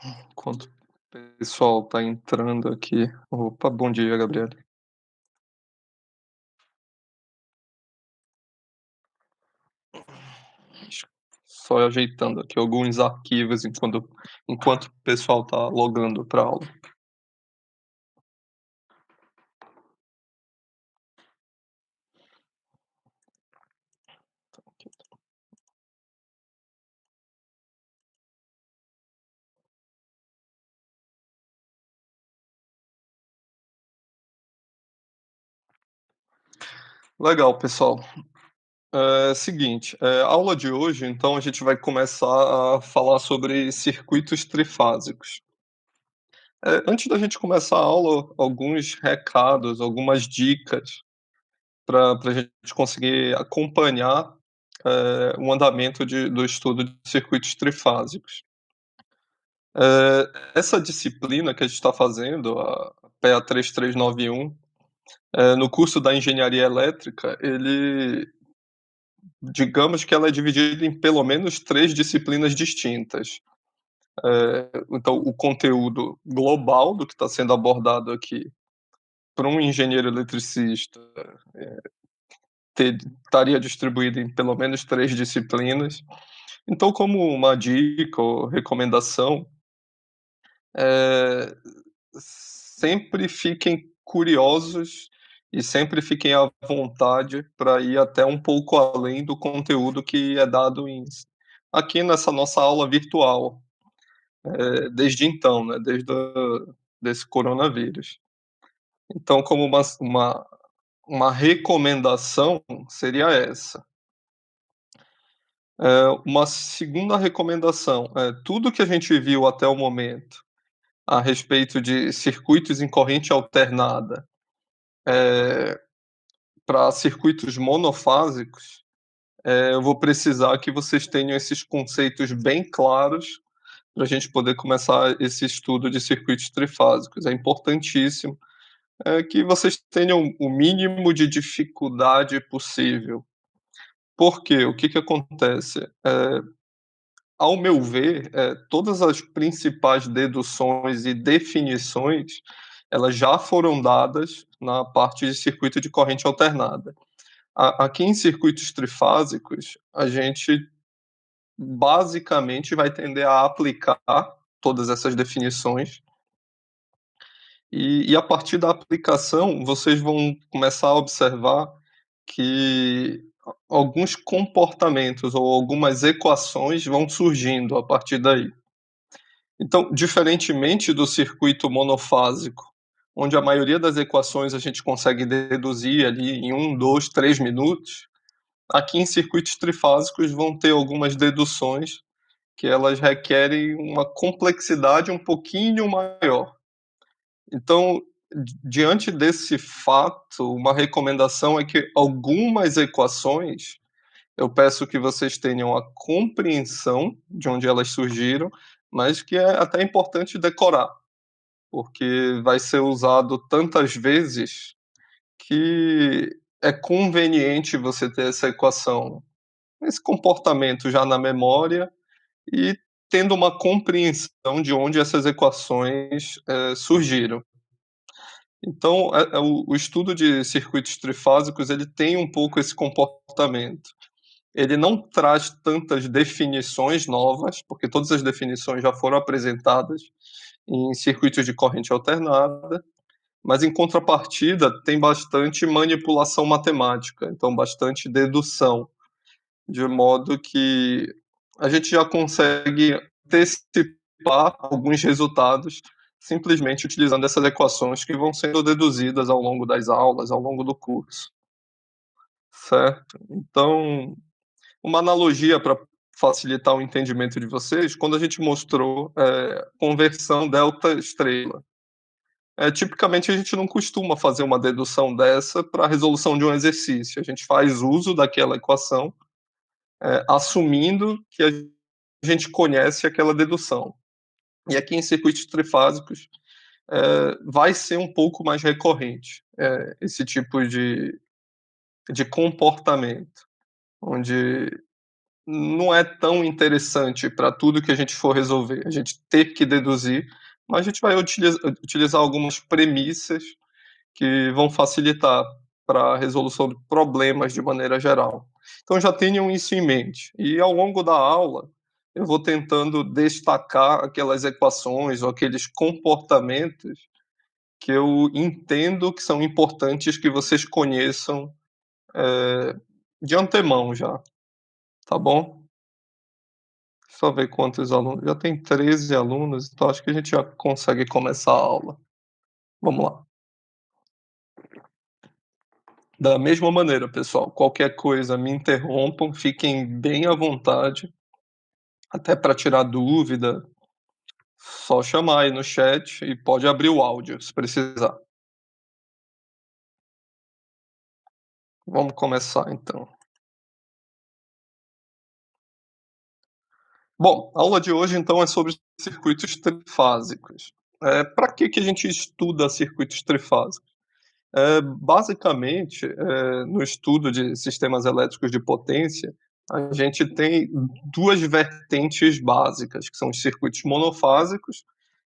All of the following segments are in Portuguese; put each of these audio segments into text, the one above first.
Enquanto o pessoal tá entrando aqui. Opa, bom dia, Gabriel. Só ajeitando aqui alguns arquivos enquanto o pessoal tá logando para aula. Legal, pessoal. Seguinte, a aula de hoje, então, a gente vai começar a falar sobre circuitos trifásicos. Antes da gente começar a aula, alguns recados, algumas dicas para a gente conseguir acompanhar, o andamento do estudo de circuitos trifásicos. Essa disciplina que a gente está fazendo, a PA 3391, no curso da engenharia elétrica, digamos que ela é dividida em pelo menos 3 disciplinas distintas. Então, o conteúdo global do que está sendo abordado aqui para um engenheiro eletricista estaria distribuído em pelo menos 3 disciplinas. Então, como uma dica ou recomendação, eh, sempre fiquem curiosos e sempre fiquem à vontade para ir até um pouco além do conteúdo que é dado aqui nessa nossa aula virtual, desde então, né, desse coronavírus. Então, como uma recomendação seria essa. Uma segunda recomendação, tudo que a gente viu até o momento a respeito de circuitos em corrente alternada, para circuitos monofásicos, eu vou precisar que vocês tenham esses conceitos bem claros para a gente poder começar esse estudo de circuitos trifásicos. É importantíssimo, que vocês tenham o mínimo de dificuldade possível. Por quê? O que que acontece? Ao meu ver, todas as principais deduções e definições, elas já foram dadas na parte de circuito de corrente alternada. Aqui em circuitos trifásicos, a gente basicamente vai tender a aplicar todas essas definições, e a partir da aplicação, vocês vão começar a observar que alguns comportamentos ou algumas equações vão surgindo a partir daí. Então, diferentemente do circuito monofásico, onde a maioria das equações a gente consegue deduzir ali em 1, 2, 3 minutos, aqui em circuitos trifásicos vão ter algumas deduções que elas requerem uma complexidade um pouquinho maior. Então, diante desse fato, uma recomendação é que algumas equações eu peço que vocês tenham a compreensão de onde elas surgiram, mas que é até importante decorar, porque vai ser usado tantas vezes que é conveniente você ter essa equação, esse comportamento já na memória e tendo uma compreensão de onde essas equações, surgiram. Então, o estudo de circuitos trifásicos, ele tem um pouco esse comportamento. Ele não traz tantas definições novas, porque todas as definições já foram apresentadas em circuitos de corrente alternada, mas em contrapartida tem bastante manipulação matemática, então bastante dedução, de modo que a gente já consegue antecipar alguns resultados simplesmente utilizando essas equações que vão sendo deduzidas ao longo das aulas, ao longo do curso, certo? Então, uma analogia para facilitar o entendimento de vocês, quando a gente mostrou, conversão delta estrela. Tipicamente a gente não costuma fazer uma dedução dessa para a resolução de um exercício, a gente faz uso daquela equação, assumindo que a gente conhece aquela dedução. E aqui em circuitos trifásicos, vai ser um pouco mais recorrente, esse tipo de comportamento, onde não é tão interessante para tudo que a gente for resolver, a gente ter que deduzir, mas a gente vai utilizar algumas premissas que vão facilitar para a resolução de problemas de maneira geral. Então já tenham isso em mente. E ao longo da aula, eu vou tentando destacar aquelas equações ou aqueles comportamentos que eu entendo que são importantes que vocês conheçam de antemão já, tá bom? Só ver quantos alunos. Já tem 13 alunos, então acho que a gente já consegue começar a aula. Vamos lá. Da mesma maneira, pessoal, qualquer coisa me interrompam, fiquem bem à vontade, até para tirar dúvida, só chamar aí no chat e pode abrir o áudio se precisar. Vamos começar então. Bom, a aula de hoje então é sobre circuitos trifásicos. Para que a gente estuda circuitos trifásicos? Basicamente, no estudo de sistemas elétricos de potência, a gente tem duas vertentes básicas, que são os circuitos monofásicos,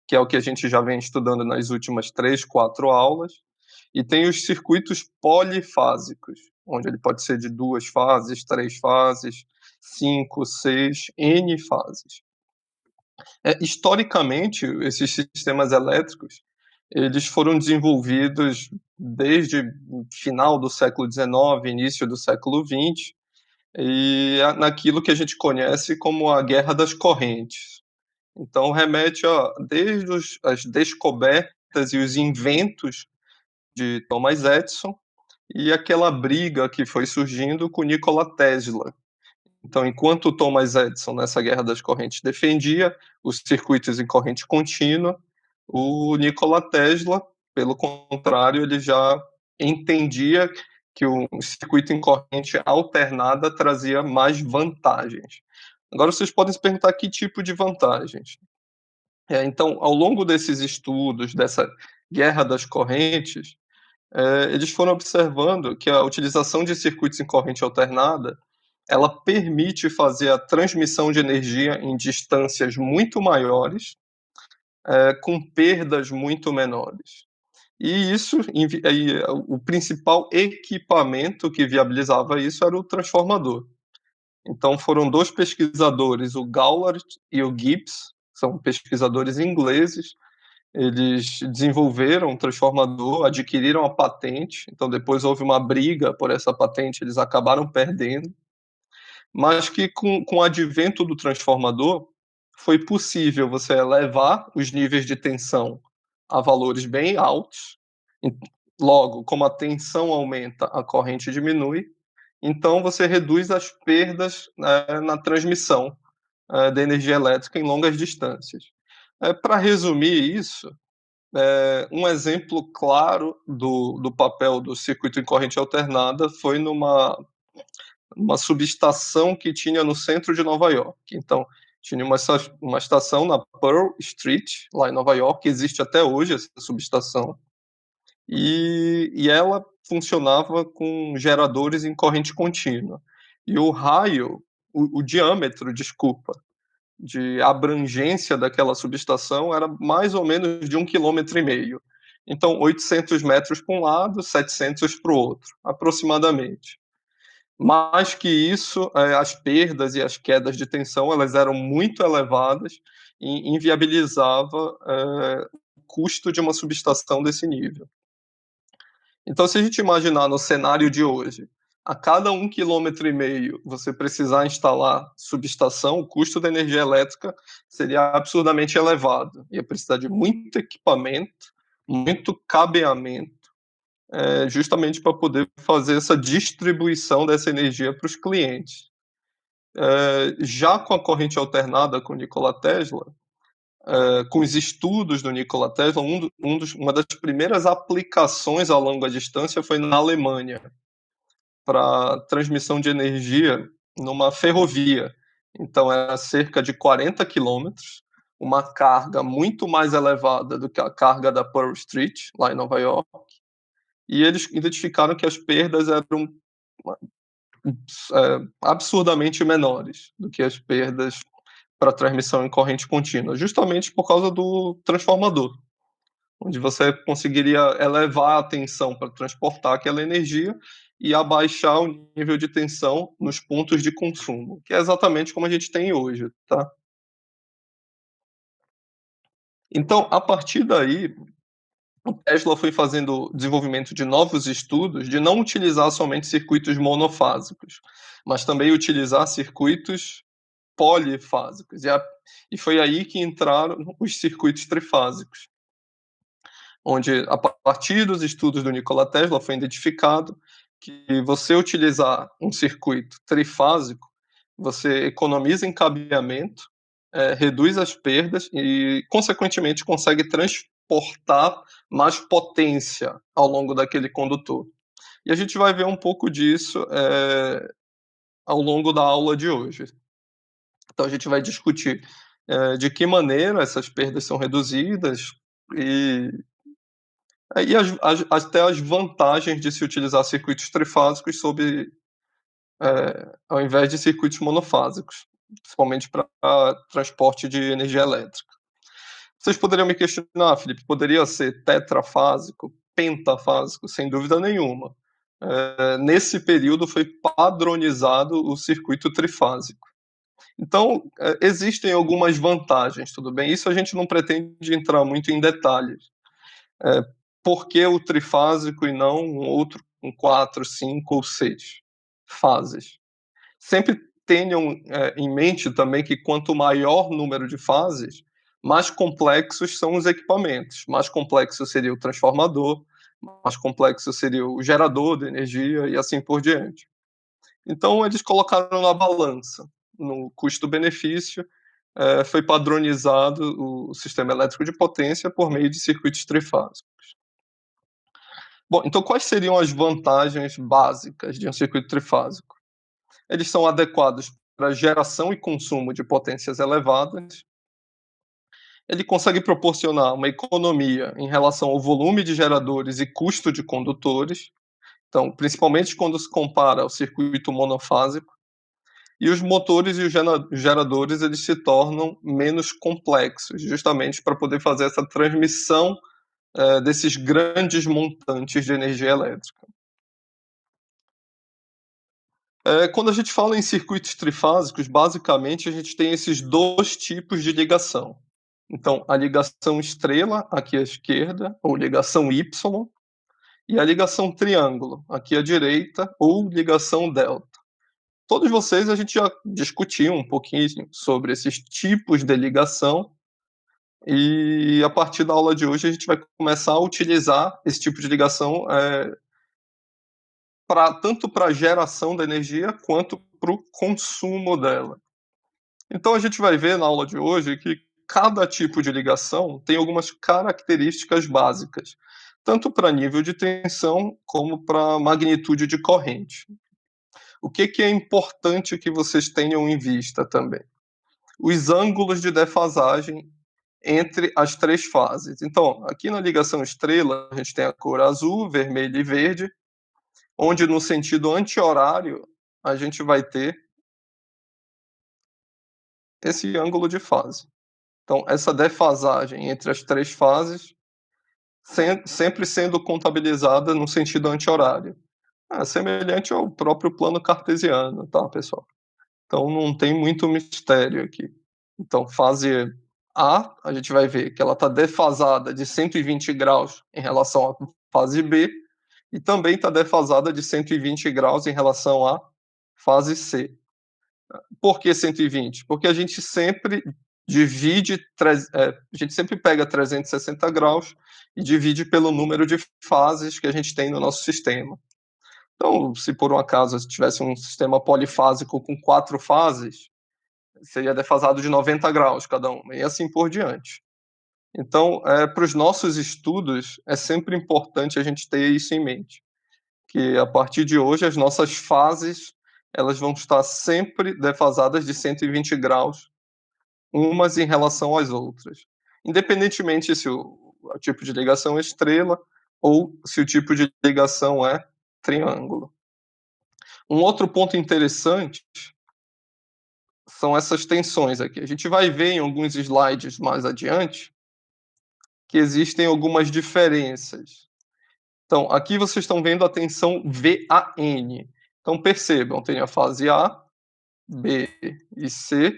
que é o que a gente já vem estudando nas últimas 3, 4 aulas, e tem os circuitos polifásicos, onde ele pode ser de 2 fases, 3 fases, 5, 6, N fases. Historicamente, esses sistemas elétricos, eles foram desenvolvidos desde o final do século XIX, início do século XX, e naquilo que a gente conhece como a Guerra das Correntes. Então remete desde as descobertas e os inventos de Thomas Edison e aquela briga que foi surgindo com Nikola Tesla. Então, enquanto Thomas Edison, nessa Guerra das Correntes, defendia os circuitos em corrente contínua, o Nikola Tesla, pelo contrário, ele já entendia que o circuito em corrente alternada trazia mais vantagens. Agora, vocês podem se perguntar que tipo de vantagens. Então, ao longo desses estudos, dessa guerra das correntes, eles foram observando que a utilização de circuitos em corrente alternada ela permite fazer a transmissão de energia em distâncias muito maiores, com perdas muito menores. E isso, o principal equipamento que viabilizava isso era o transformador. Então foram dois pesquisadores, o Gawler e o Gibbs, são pesquisadores ingleses, eles desenvolveram um transformador, adquiriram a patente, então depois houve uma briga por essa patente, eles acabaram perdendo, mas que com o advento do transformador foi possível você elevar os níveis de tensão a valores bem altos. Logo, como a tensão aumenta, a corrente diminui, então você reduz as perdas na transmissão da energia elétrica em longas distâncias. Para resumir isso, um exemplo claro do papel do circuito em corrente alternada foi uma subestação que tinha no centro de Nova York. Então, tinha uma estação na Pearl Street, lá em Nova York, que existe até hoje essa subestação, e ela funcionava com geradores em corrente contínua. E o diâmetro, desculpa, de abrangência daquela subestação era mais ou menos de 1,5 km. Então, 800 metros para um lado, 700 para o outro, aproximadamente. Mais que isso, as perdas e as quedas de tensão elas eram muito elevadas e inviabilizava o custo de uma subestação desse nível. Então, se a gente imaginar no cenário de hoje, a cada 1,5 km você precisar instalar subestação, o custo da energia elétrica seria absurdamente elevado. Ia precisar de muito equipamento, muito cabeamento, justamente para poder fazer essa distribuição dessa energia para os clientes. Já com a corrente alternada com Nikola Tesla, com os estudos do Nikola Tesla, uma das primeiras aplicações a longa distância foi na Alemanha, para transmissão de energia numa ferrovia. Então, era cerca de 40 quilômetros, uma carga muito mais elevada do que a carga da Pearl Street, lá em Nova York, e eles identificaram que as perdas eram absurdamente menores do que as perdas para transmissão em corrente contínua, justamente por causa do transformador, onde você conseguiria elevar a tensão para transportar aquela energia e abaixar o nível de tensão nos pontos de consumo, que é exatamente como a gente tem hoje, tá? Então, a partir daí, o Tesla foi fazendo desenvolvimento de novos estudos de não utilizar somente circuitos monofásicos, mas também utilizar circuitos polifásicos. E foi aí que entraram os circuitos trifásicos, onde, a partir dos estudos do Nikola Tesla, foi identificado que você utilizar um circuito trifásico, você economiza em cabeamento, reduz as perdas e, consequentemente, consegue transportar mais potência ao longo daquele condutor. E a gente vai ver um pouco disso ao longo da aula de hoje. Então, a gente vai discutir de que maneira essas perdas são reduzidas e até as vantagens de se utilizar circuitos trifásicos ao invés de circuitos monofásicos, principalmente para transporte de energia elétrica. Vocês poderiam me questionar, Felipe, poderia ser tetrafásico, pentafásico? Sem dúvida nenhuma. Nesse período foi padronizado o circuito trifásico. Então, existem algumas vantagens, tudo bem? Isso a gente não pretende entrar muito em detalhes. Por que o trifásico e não um outro com 4, 5 ou 6 fases? Sempre tenham em mente também que quanto maior número de fases, mais complexos são os equipamentos. Mais complexo seria o transformador, mais complexo seria o gerador de energia e assim por diante. Então, eles colocaram na balança, no custo-benefício, foi padronizado o sistema elétrico de potência por meio de circuitos trifásicos. Bom, então quais seriam as vantagens básicas de um circuito trifásico? Eles são adequados para geração e consumo de potências elevadas. Ele consegue proporcionar uma economia em relação ao volume de geradores e custo de condutores, então, principalmente quando se compara ao circuito monofásico. E os motores e os geradores eles se tornam menos complexos, justamente para poder fazer essa transmissão desses grandes montantes de energia elétrica. Quando a gente fala em circuitos trifásicos, basicamente a gente tem esses dois tipos de ligação. Então, a ligação estrela, aqui à esquerda, ou ligação Y, e a ligação triângulo, aqui à direita, ou ligação delta. Todos vocês a gente já discutiu um pouquinho sobre esses tipos de ligação, e a partir da aula de hoje a gente vai começar a utilizar esse tipo de ligação tanto para a geração da energia quanto para o consumo dela. Então a gente vai ver na aula de hoje que cada tipo de ligação tem algumas características básicas, tanto para nível de tensão como para magnitude de corrente. O que é importante que vocês tenham em vista também? Os ângulos de defasagem entre as três fases. Então, aqui na ligação estrela, a gente tem a cor azul, vermelho e verde, onde no sentido anti-horário a gente vai ter esse ângulo de fase. Então, essa defasagem entre as três fases sempre sendo contabilizada no sentido anti-horário. Semelhante ao próprio plano cartesiano, tá, pessoal? Então, não tem muito mistério aqui. Então, fase A gente vai ver que ela está defasada de 120 graus em relação à fase B e também está defasada de 120 graus em relação à fase C. Por que 120? Porque a gente sempre a gente sempre pega 360 graus e divide pelo número de fases que a gente tem no nosso sistema. Então, se por um acaso tivesse um sistema polifásico com 4 fases, seria defasado de 90 graus cada uma, e assim por diante. Então, para os nossos estudos, é sempre importante a gente ter isso em mente, que a partir de hoje as nossas fases elas vão estar sempre defasadas de 120 graus, umas em relação às outras, independentemente se o tipo de ligação é estrela ou se o tipo de ligação é triângulo. Um outro ponto interessante são essas tensões aqui. A gente vai ver em alguns slides mais adiante que existem algumas diferenças. Então, aqui vocês estão vendo a tensão VAN. Então, percebam, tem a fase A, B e C,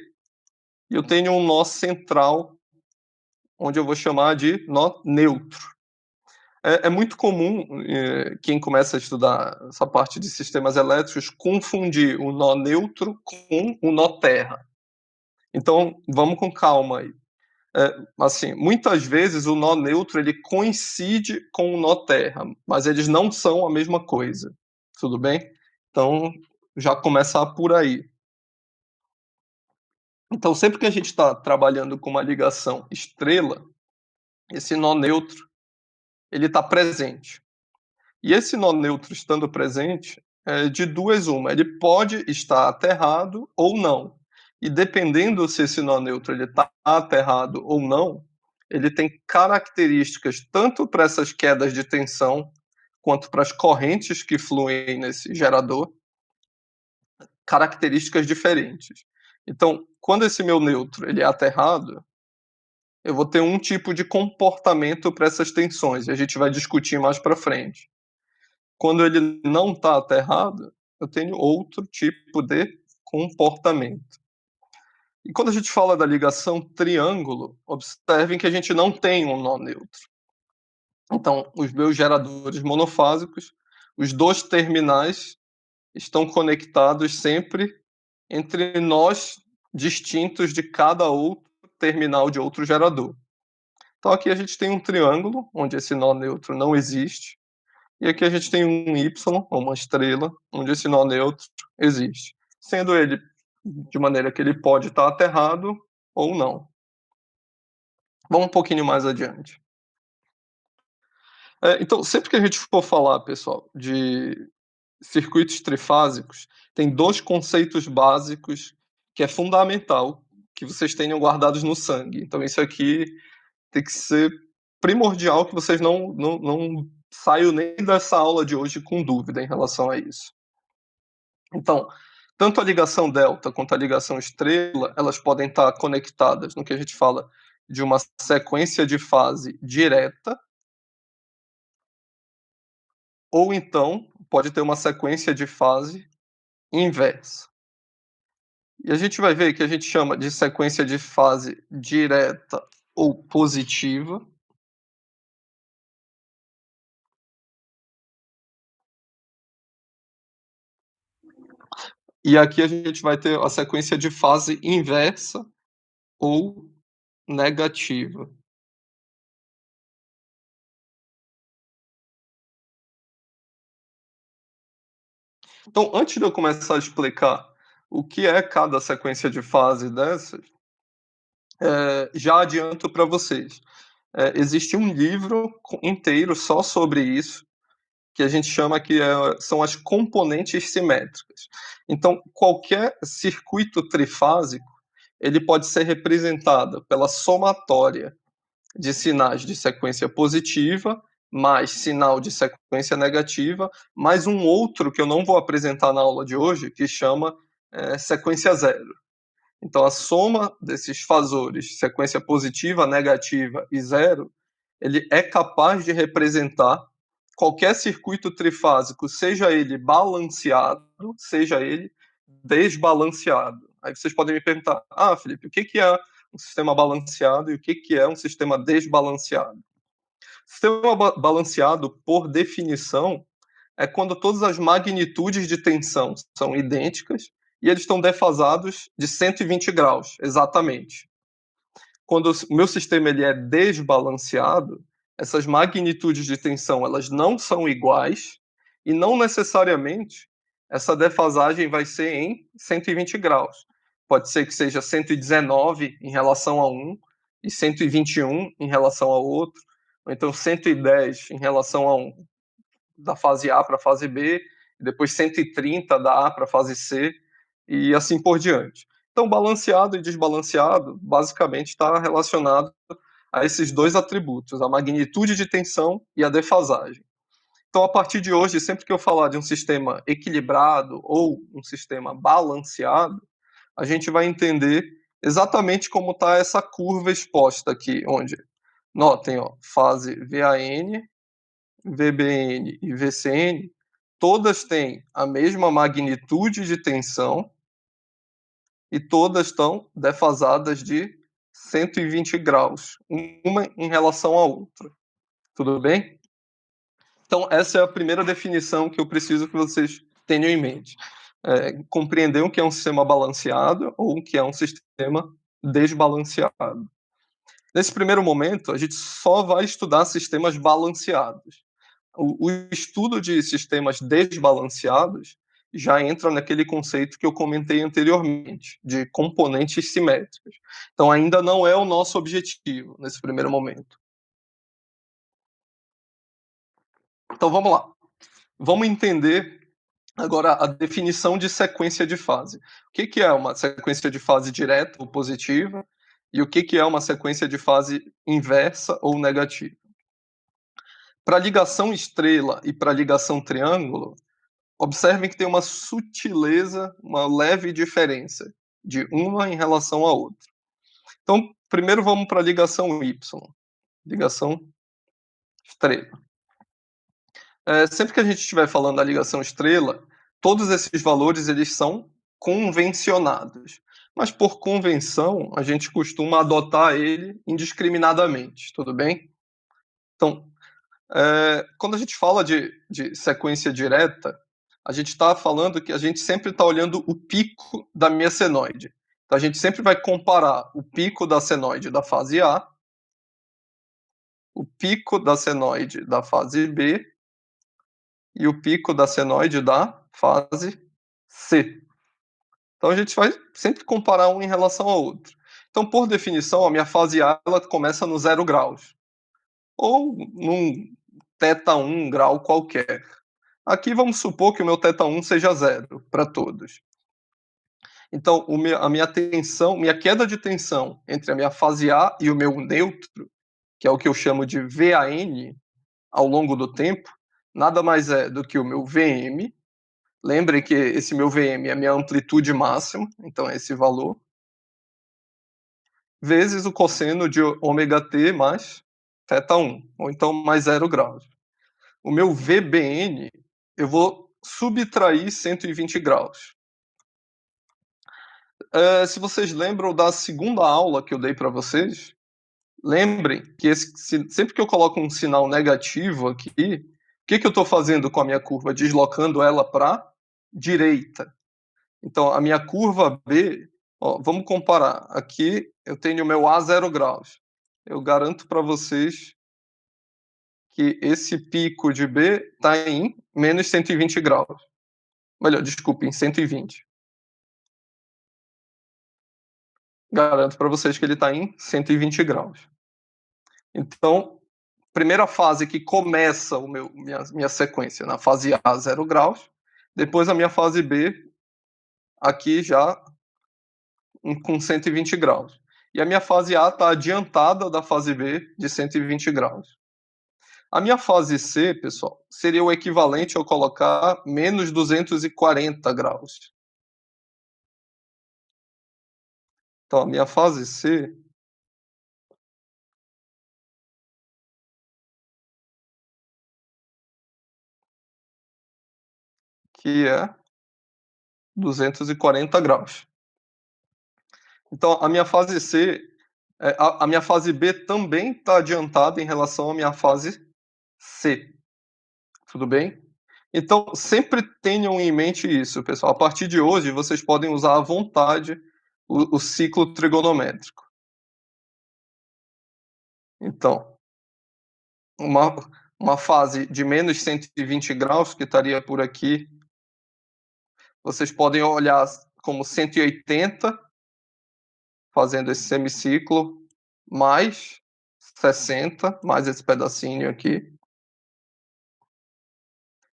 e eu tenho um nó central, onde eu vou chamar de nó neutro. É muito comum, quem começa a estudar essa parte de sistemas elétricos, confundir o nó neutro com o nó terra. Então, vamos com calma aí. Assim, muitas vezes o nó neutro ele coincide com o nó terra, mas eles não são a mesma coisa. Tudo bem? Então, já começar por aí. Então, sempre que a gente está trabalhando com uma ligação estrela, esse nó neutro ele está presente. E esse nó neutro estando presente, de duas uma, ele pode estar aterrado ou não. E dependendo se esse nó neutro ele está aterrado ou não, ele tem características tanto para essas quedas de tensão quanto para as correntes que fluem nesse gerador, características diferentes. Então, quando esse meu neutro ele é aterrado, eu vou ter um tipo de comportamento para essas tensões, e a gente vai discutir mais para frente. Quando ele não está aterrado, eu tenho outro tipo de comportamento. E quando a gente fala da ligação triângulo, observem que a gente não tem um nó neutro. Então, os meus geradores monofásicos, os dois terminais estão conectados sempre entre nós distintos de cada outro terminal de outro gerador. Então aqui a gente tem um triângulo, onde esse nó neutro não existe, e aqui a gente tem um Y, ou uma estrela, onde esse nó neutro existe, sendo ele de maneira que ele pode estar aterrado ou não. Vamos um pouquinho mais adiante. Então, sempre que a gente for falar, pessoal, de circuitos trifásicos, tem dois conceitos básicos que é fundamental que vocês tenham guardados no sangue. Então, isso aqui tem que ser primordial, que vocês não saiam nem dessa aula de hoje com dúvida em relação a isso. Então, tanto a ligação delta quanto a ligação estrela, elas podem estar conectadas no que a gente fala de uma sequência de fase direta, ou então pode ter uma sequência de fase inversa. E a gente vai ver que a gente chama de sequência de fase direta ou positiva. E aqui a gente vai ter a sequência de fase inversa ou negativa. Então, antes de eu começar a explicar o que é cada sequência de fase dessas, já adianto para vocês. Existe um livro inteiro só sobre isso, que a gente chama que são as componentes simétricas. Então, qualquer circuito trifásico, ele pode ser representado pela somatória de sinais de sequência positiva, mais sinal de sequência negativa, mais um outro que eu não vou apresentar na aula de hoje, que chama sequência zero. Então, a soma desses fasores, sequência positiva, negativa e zero, ele é capaz de representar qualquer circuito trifásico, seja ele balanceado, seja ele desbalanceado. Aí vocês podem me perguntar, Felipe, o que é um sistema balanceado e o que é um sistema desbalanceado? Sistema balanceado, por definição, é quando todas as magnitudes de tensão são idênticas e eles estão defasados de 120 graus, exatamente. Quando o meu sistema ele é desbalanceado, essas magnitudes de tensão elas não são iguais e não necessariamente essa defasagem vai ser em 120 graus. Pode ser que seja 119 em relação a um e 121 em relação ao outro, ou então 110 em relação a um da fase A para a fase B, e depois 130 da A para a fase C, e assim por diante. Então, balanceado e desbalanceado, basicamente, está relacionado a esses dois atributos, a magnitude de tensão e a defasagem. Então, a partir de hoje, sempre que eu falar de um sistema equilibrado ou um sistema balanceado, a gente vai entender exatamente como está essa curva exposta aqui, onde, notem, ó, fase VAN, VBN e VCN, todas têm a mesma magnitude de tensão e todas estão defasadas de 120 graus, uma em relação à outra. Tudo bem? Então, essa é a primeira definição que eu preciso que vocês tenham em mente. Compreender o que é um sistema balanceado ou o que é um sistema desbalanceado. Nesse primeiro momento, a gente só vai estudar sistemas balanceados. O estudo de sistemas desbalanceados já entra naquele conceito que eu comentei anteriormente, de componentes simétricos. Então, ainda não é o nosso objetivo nesse primeiro momento. Então, vamos lá. Vamos entender agora a definição de sequência de fase. O que é uma sequência de fase direta ou positiva? E o que é uma sequência de fase inversa ou negativa? Para ligação estrela e para ligação triângulo, observem que tem uma sutileza, uma leve diferença de uma em relação à outra. Então, primeiro vamos para a ligação Y, ligação estrela. Sempre que a gente estiver falando da ligação estrela, todos esses valores eles são convencionados. Mas por convenção, a gente costuma adotar ele indiscriminadamente, tudo bem? Então, quando a gente fala de sequência direta, a gente está falando que a gente sempre está olhando o pico da minha senoide. Então, a gente sempre vai comparar o pico da senoide da fase A, o pico da senoide da fase B e o pico da senoide da fase C. Então, a gente vai sempre comparar um em relação ao outro. Então, por definição, a minha fase A ela começa no 0 graus, ou num θ1 grau qualquer. Aqui vamos supor que o meu θ1 seja 0 para todos. Então, a minha tensão, minha queda de tensão entre a minha fase A e o meu neutro, que é o que eu chamo de VAN, ao longo do tempo, nada mais é do que o meu VM. Lembrem que esse meu VM é a minha amplitude máxima, então é esse valor, vezes o cosseno de ômega-t mais θ1, ou então mais 0 graus. O meu VBN, eu vou subtrair 120 graus. Se vocês lembram da segunda aula que eu dei para vocês, lembrem que sempre que eu coloco um sinal negativo aqui, o que eu estou fazendo com a minha curva? Deslocando ela para a direita. Então, a minha curva B, ó, vamos comparar. Aqui eu tenho o meu A 0 graus. Eu garanto para vocês que esse pico de B está em menos 120 graus. Melhor, desculpe, em 120. Garanto para vocês que ele está em 120 graus. Então, primeira fase que começa minha sequência, na fase A, 0 graus. Depois a minha fase B, aqui já com 120 graus. E a minha fase A está adiantada da fase B de 120 graus. A minha fase C, pessoal, seria o equivalente a eu colocar menos 240 graus. Então, a minha fase C que é 240 graus. Então, a minha fase C, a minha fase B também está adiantada em relação à minha fase C. Tudo bem? Então, sempre tenham em mente isso, pessoal. A partir de hoje, vocês podem usar à vontade o ciclo trigonométrico. Então, uma fase de menos 120 graus, que estaria por aqui, vocês podem olhar como 180, fazendo esse semiciclo, mais 60, mais esse pedacinho aqui.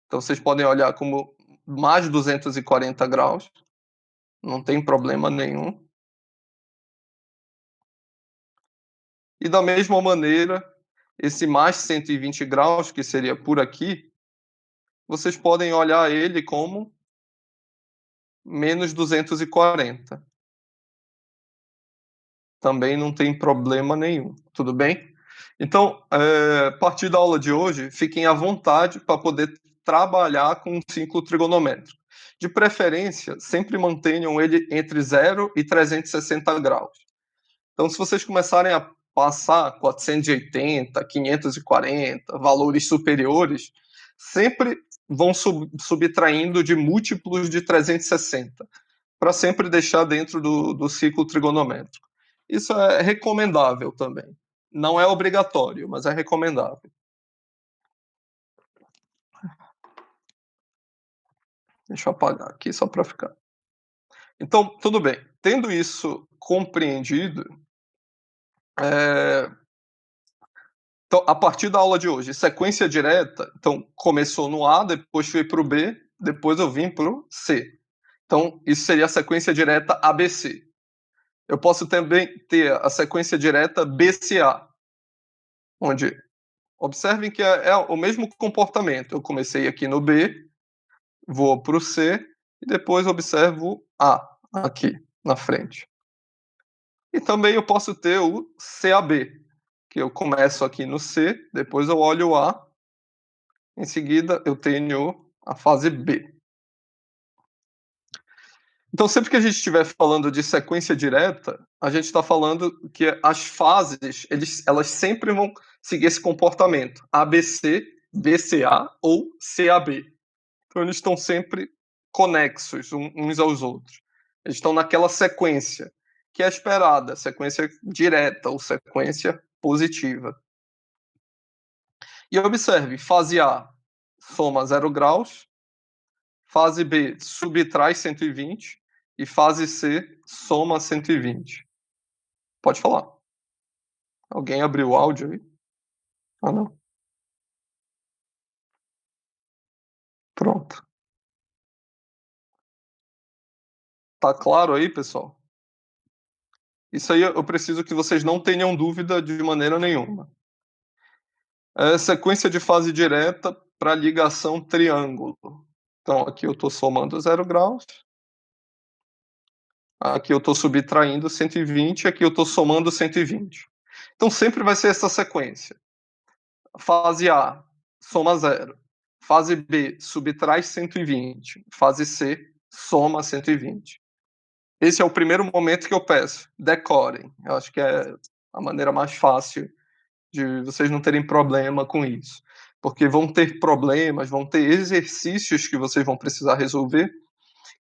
Então, vocês podem olhar como mais 240 graus, não tem problema nenhum. E da mesma maneira, esse mais 120 graus, que seria por aqui, vocês podem olhar ele como menos 240. Também não tem problema nenhum, tudo bem? Então, a partir da aula de hoje, fiquem à vontade para poder trabalhar com um ciclo trigonométrico. De preferência, sempre mantenham ele entre 0 e 360 graus. Então, se vocês começarem a passar 480, 540, valores superiores, sempre vão subtraindo de múltiplos de 360, para sempre deixar dentro do ciclo trigonométrico. Isso é recomendável também. Não é obrigatório, mas é recomendável. Deixa eu apagar aqui só para ficar. Então, tudo bem. Tendo isso compreendido, então, a partir da aula de hoje, sequência direta, então começou no A, depois foi para o B, depois eu vim para o C. Então, isso seria a sequência direta ABC. Eu posso também ter a sequência direta BCA, onde observem que é o mesmo comportamento. Eu comecei aqui no B, vou para o C e depois observo A aqui na frente. E também eu posso ter o CAB, que eu começo aqui no C, depois eu olho o A, em seguida eu tenho a fase B. Então, sempre que a gente estiver falando de sequência direta, a gente está falando que as fases, elas sempre vão seguir esse comportamento, ABC, BCA ou CAB. Então, eles estão sempre conexos uns aos outros. Eles estão naquela sequência que é esperada, sequência direta ou sequência positiva. E observe, fase A soma 0 graus, fase B subtrai 120 e fase C soma 120. Pode falar. Alguém abriu o áudio aí? Ah, não. Pronto. Tá claro aí, pessoal? Isso aí eu preciso que vocês não tenham dúvida de maneira nenhuma. É sequência de fase direta para ligação triângulo. Então, aqui eu estou somando 0 graus. Aqui eu estou subtraindo 120. Aqui eu estou somando 120. Então, sempre vai ser essa sequência. Fase A, soma 0. Fase B, subtrai 120. Fase C, soma 120. Esse é o primeiro momento que eu peço. Decorem. Eu acho que é a maneira mais fácil de vocês não terem problema com isso. Porque vão ter problemas, vão ter exercícios que vocês vão precisar resolver,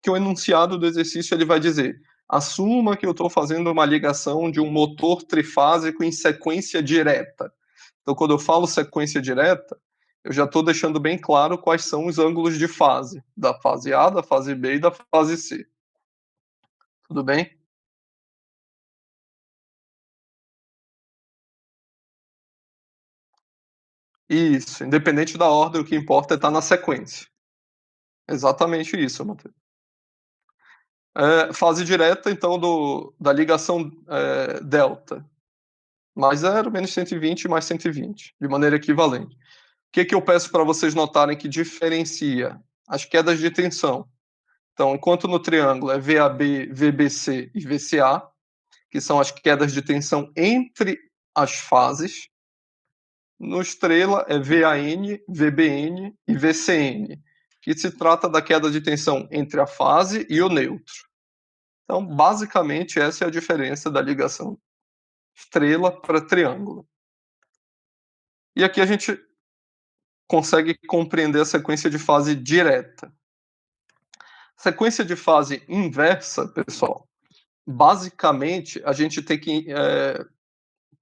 que o enunciado do exercício ele vai dizer: assuma que eu estou fazendo uma ligação de um motor trifásico em sequência direta. Então, quando eu falo sequência direta, eu já estou deixando bem claro quais são os ângulos de fase, da fase A, da fase B e da fase C. Tudo bem? Isso, independente da ordem, o que importa é estar na sequência. Exatamente isso, Matheus. Fase direta, então, da ligação delta. Mais 0, menos 120, mais 120, de maneira equivalente. O que eu peço para vocês notarem que diferencia? As quedas de tensão. Então, enquanto no triângulo é VAB, VBC e VCA, que são as quedas de tensão entre as fases, no estrela é VAN, VBN e VCN, que se trata da queda de tensão entre a fase e o neutro. Então, basicamente, essa é a diferença da ligação estrela para triângulo. E aqui a gente consegue compreender a sequência de fase direta. Sequência de fase inversa, pessoal, basicamente a gente tem que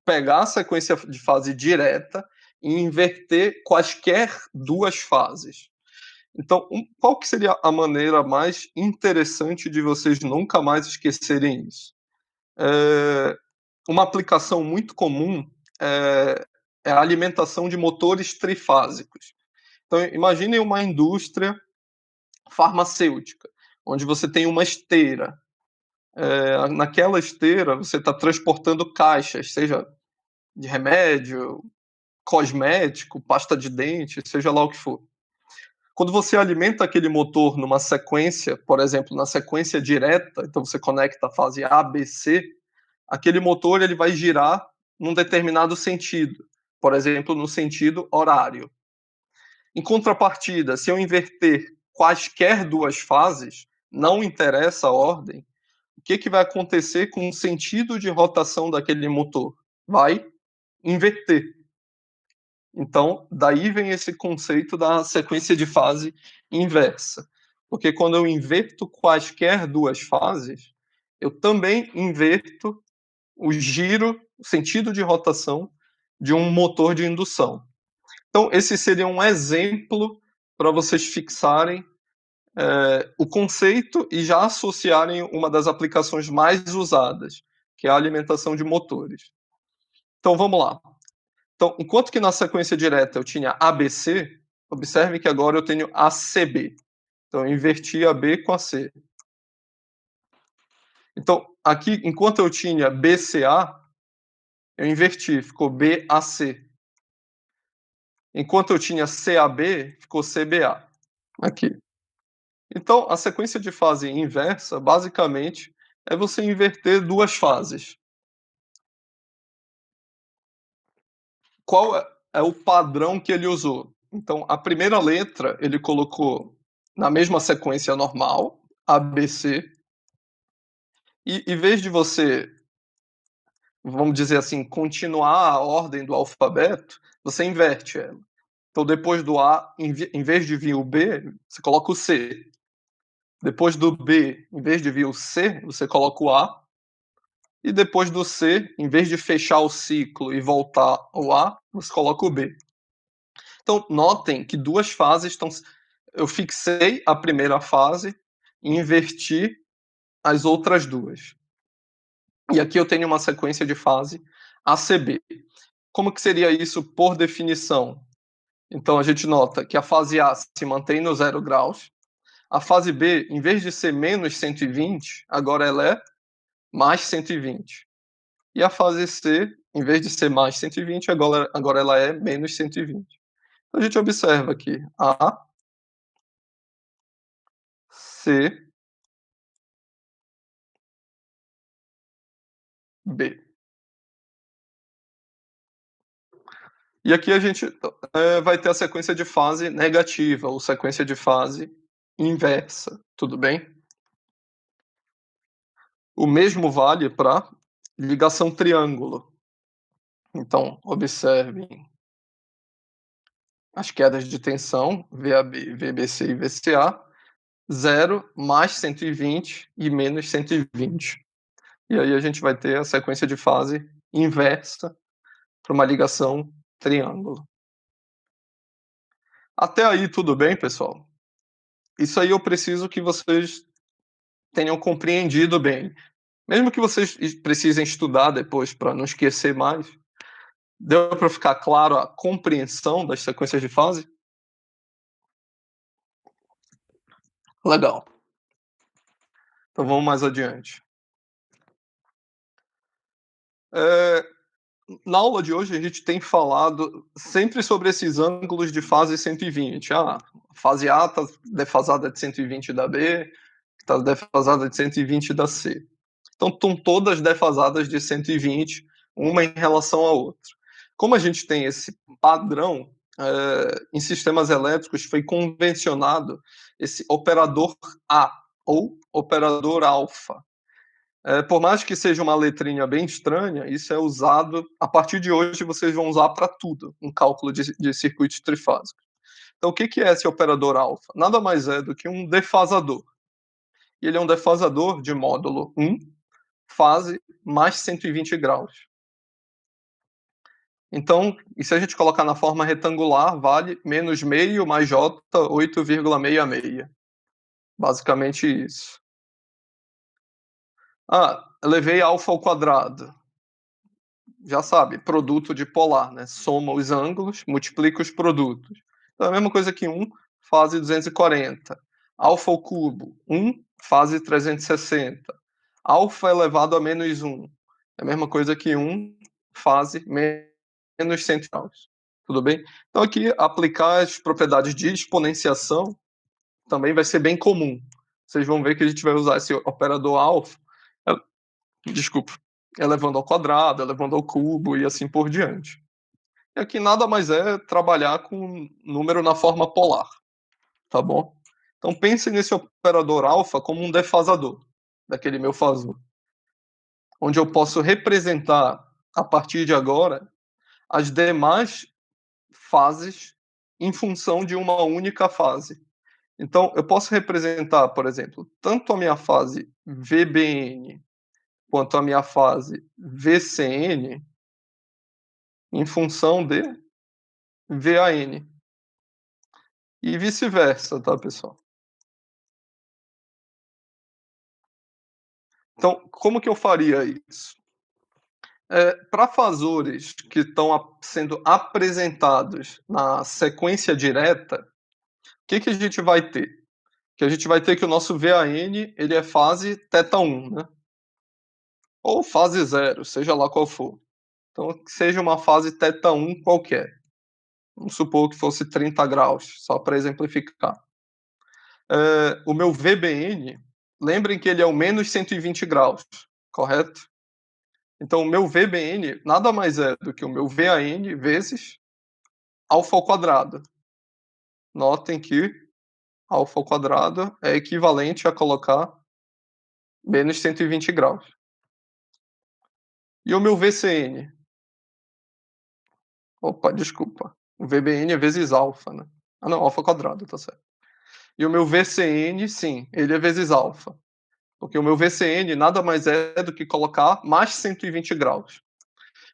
pegar a sequência de fase direta e inverter quaisquer duas fases. Então, qual que seria a maneira mais interessante de vocês nunca mais esquecerem isso? Uma aplicação muito comum é a alimentação de motores trifásicos. Então, imagine uma indústria farmacêutica, onde você tem uma esteira. Naquela esteira, você está transportando caixas, seja de remédio, cosmético, pasta de dente, seja lá o que for. Quando você alimenta aquele motor numa sequência, por exemplo, na sequência direta, então você conecta a fase A, B, C, aquele motor ele vai girar num determinado sentido, por exemplo, no sentido horário. Em contrapartida, se eu inverter quaisquer duas fases, não interessa a ordem, o que, que vai acontecer com o sentido de rotação daquele motor? Vai inverter. Então, daí vem esse conceito da sequência de fase inversa. Porque quando eu inverto quaisquer duas fases, eu também inverto o giro, o sentido de rotação de um motor de indução. Então, esse seria um exemplo para vocês fixarem o conceito e já associarem uma das aplicações mais usadas, que é a alimentação de motores. Então, vamos lá. Então, enquanto que na sequência direta eu tinha ABC, observe que agora eu tenho ACB. Então, eu inverti a B com a C. Então, aqui, enquanto eu tinha BCA, eu inverti, ficou BAC. Enquanto eu tinha CAB, ficou CBA. Aqui. Então, a sequência de fase inversa, basicamente, é você inverter duas fases. Qual é o padrão que ele usou? Então, a primeira letra ele colocou na mesma sequência normal, ABC, e em vez de você, vamos dizer assim, continuar a ordem do alfabeto, você inverte ela. Então, depois do A, em vez de vir o B, você coloca o C. Depois do B, em vez de vir o C, você coloca o A. E depois do C, em vez de fechar o ciclo e voltar ao A, você coloca o B. Então, notem que duas fases estão. Eu fixei a primeira fase e inverti as outras duas. E aqui eu tenho uma sequência de fase ACB. Como que seria isso por definição? Então, a gente nota que a fase A se mantém no 0 graus. A fase B, em vez de ser menos 120, agora ela é mais 120. E a fase C, em vez de ser mais 120, agora ela é menos 120. Então, a gente observa aqui A, C, B. E aqui a gente vai ter a sequência de fase negativa, ou sequência de fase inversa, tudo bem? O mesmo vale para ligação triângulo. Então, observem as quedas de tensão, VAB, VBC e VCA, 0, mais 120 e menos 120. E aí a gente vai ter a sequência de fase inversa para uma ligação triângulo. Até aí tudo bem, pessoal? Isso aí eu preciso que vocês tenham compreendido bem. Mesmo que vocês precisem estudar depois para não esquecer mais, deu para ficar claro a compreensão das sequências de fase? Legal. Então vamos mais adiante. Na aula de hoje a gente tem falado sempre sobre esses ângulos de fase 120. A fase A está defasada de 120 da B, está defasada de 120 da C. Então estão todas defasadas de 120, uma em relação à outra. Como a gente tem esse padrão, em sistemas elétricos foi convencionado esse operador A, ou operador alfa. Por mais que seja uma letrinha bem estranha, isso é usado, a partir de hoje vocês vão usar para tudo, um cálculo de circuitos trifásicos. Então o que é esse operador alfa? Nada mais é do que um defasador. E ele é um defasador de módulo 1, fase mais 120 graus. Então, e se a gente colocar na forma retangular, vale menos meio mais J, 8,66. Basicamente isso. Levei alfa ao quadrado. Já sabe, produto de polar, né? Soma os ângulos, multiplica os produtos. Então é a mesma coisa que 1, fase 240. Alfa ao cubo, 1, fase 360. Alfa elevado a menos 1. É a mesma coisa que 1, fase menos 100 graus. Tudo bem? Então aqui aplicar as propriedades de exponenciação também vai ser bem comum. Vocês vão ver que a gente vai usar esse operador alfa, desculpa, elevando ao quadrado, elevando ao cubo e assim por diante. E aqui nada mais é trabalhar com número na forma polar, tá bom? Então pense nesse operador alfa como um defasador daquele meu fasor, onde eu posso representar a partir de agora as demais fases em função de uma única fase. Então, eu posso representar, por exemplo, tanto a minha fase VBN quanto a minha fase VCN em função de VAN. E vice-versa, tá, pessoal? Então, como que eu faria isso? Para fasores que estão sendo apresentados na sequência direta, o que a gente vai ter? Que a gente vai ter que o nosso VAN ele é fase θ1, né? Ou fase 0, seja lá qual for. Então, que seja uma fase θ1 qualquer. Vamos supor que fosse 30 graus, só para exemplificar. O meu VBN, lembrem que ele é o menos 120 graus, correto? Então, o meu VBN nada mais é do que o meu VAN vezes alfa ao quadrado. Notem que alfa ao quadrado é equivalente a colocar menos 120 graus. E o meu VCN? Opa, desculpa. O VBN é vezes alfa, né? Ah, não, alfa ao quadrado, tá certo. E o meu VCN, sim, ele é vezes alfa. Porque o meu VCN nada mais é do que colocar mais 120 graus.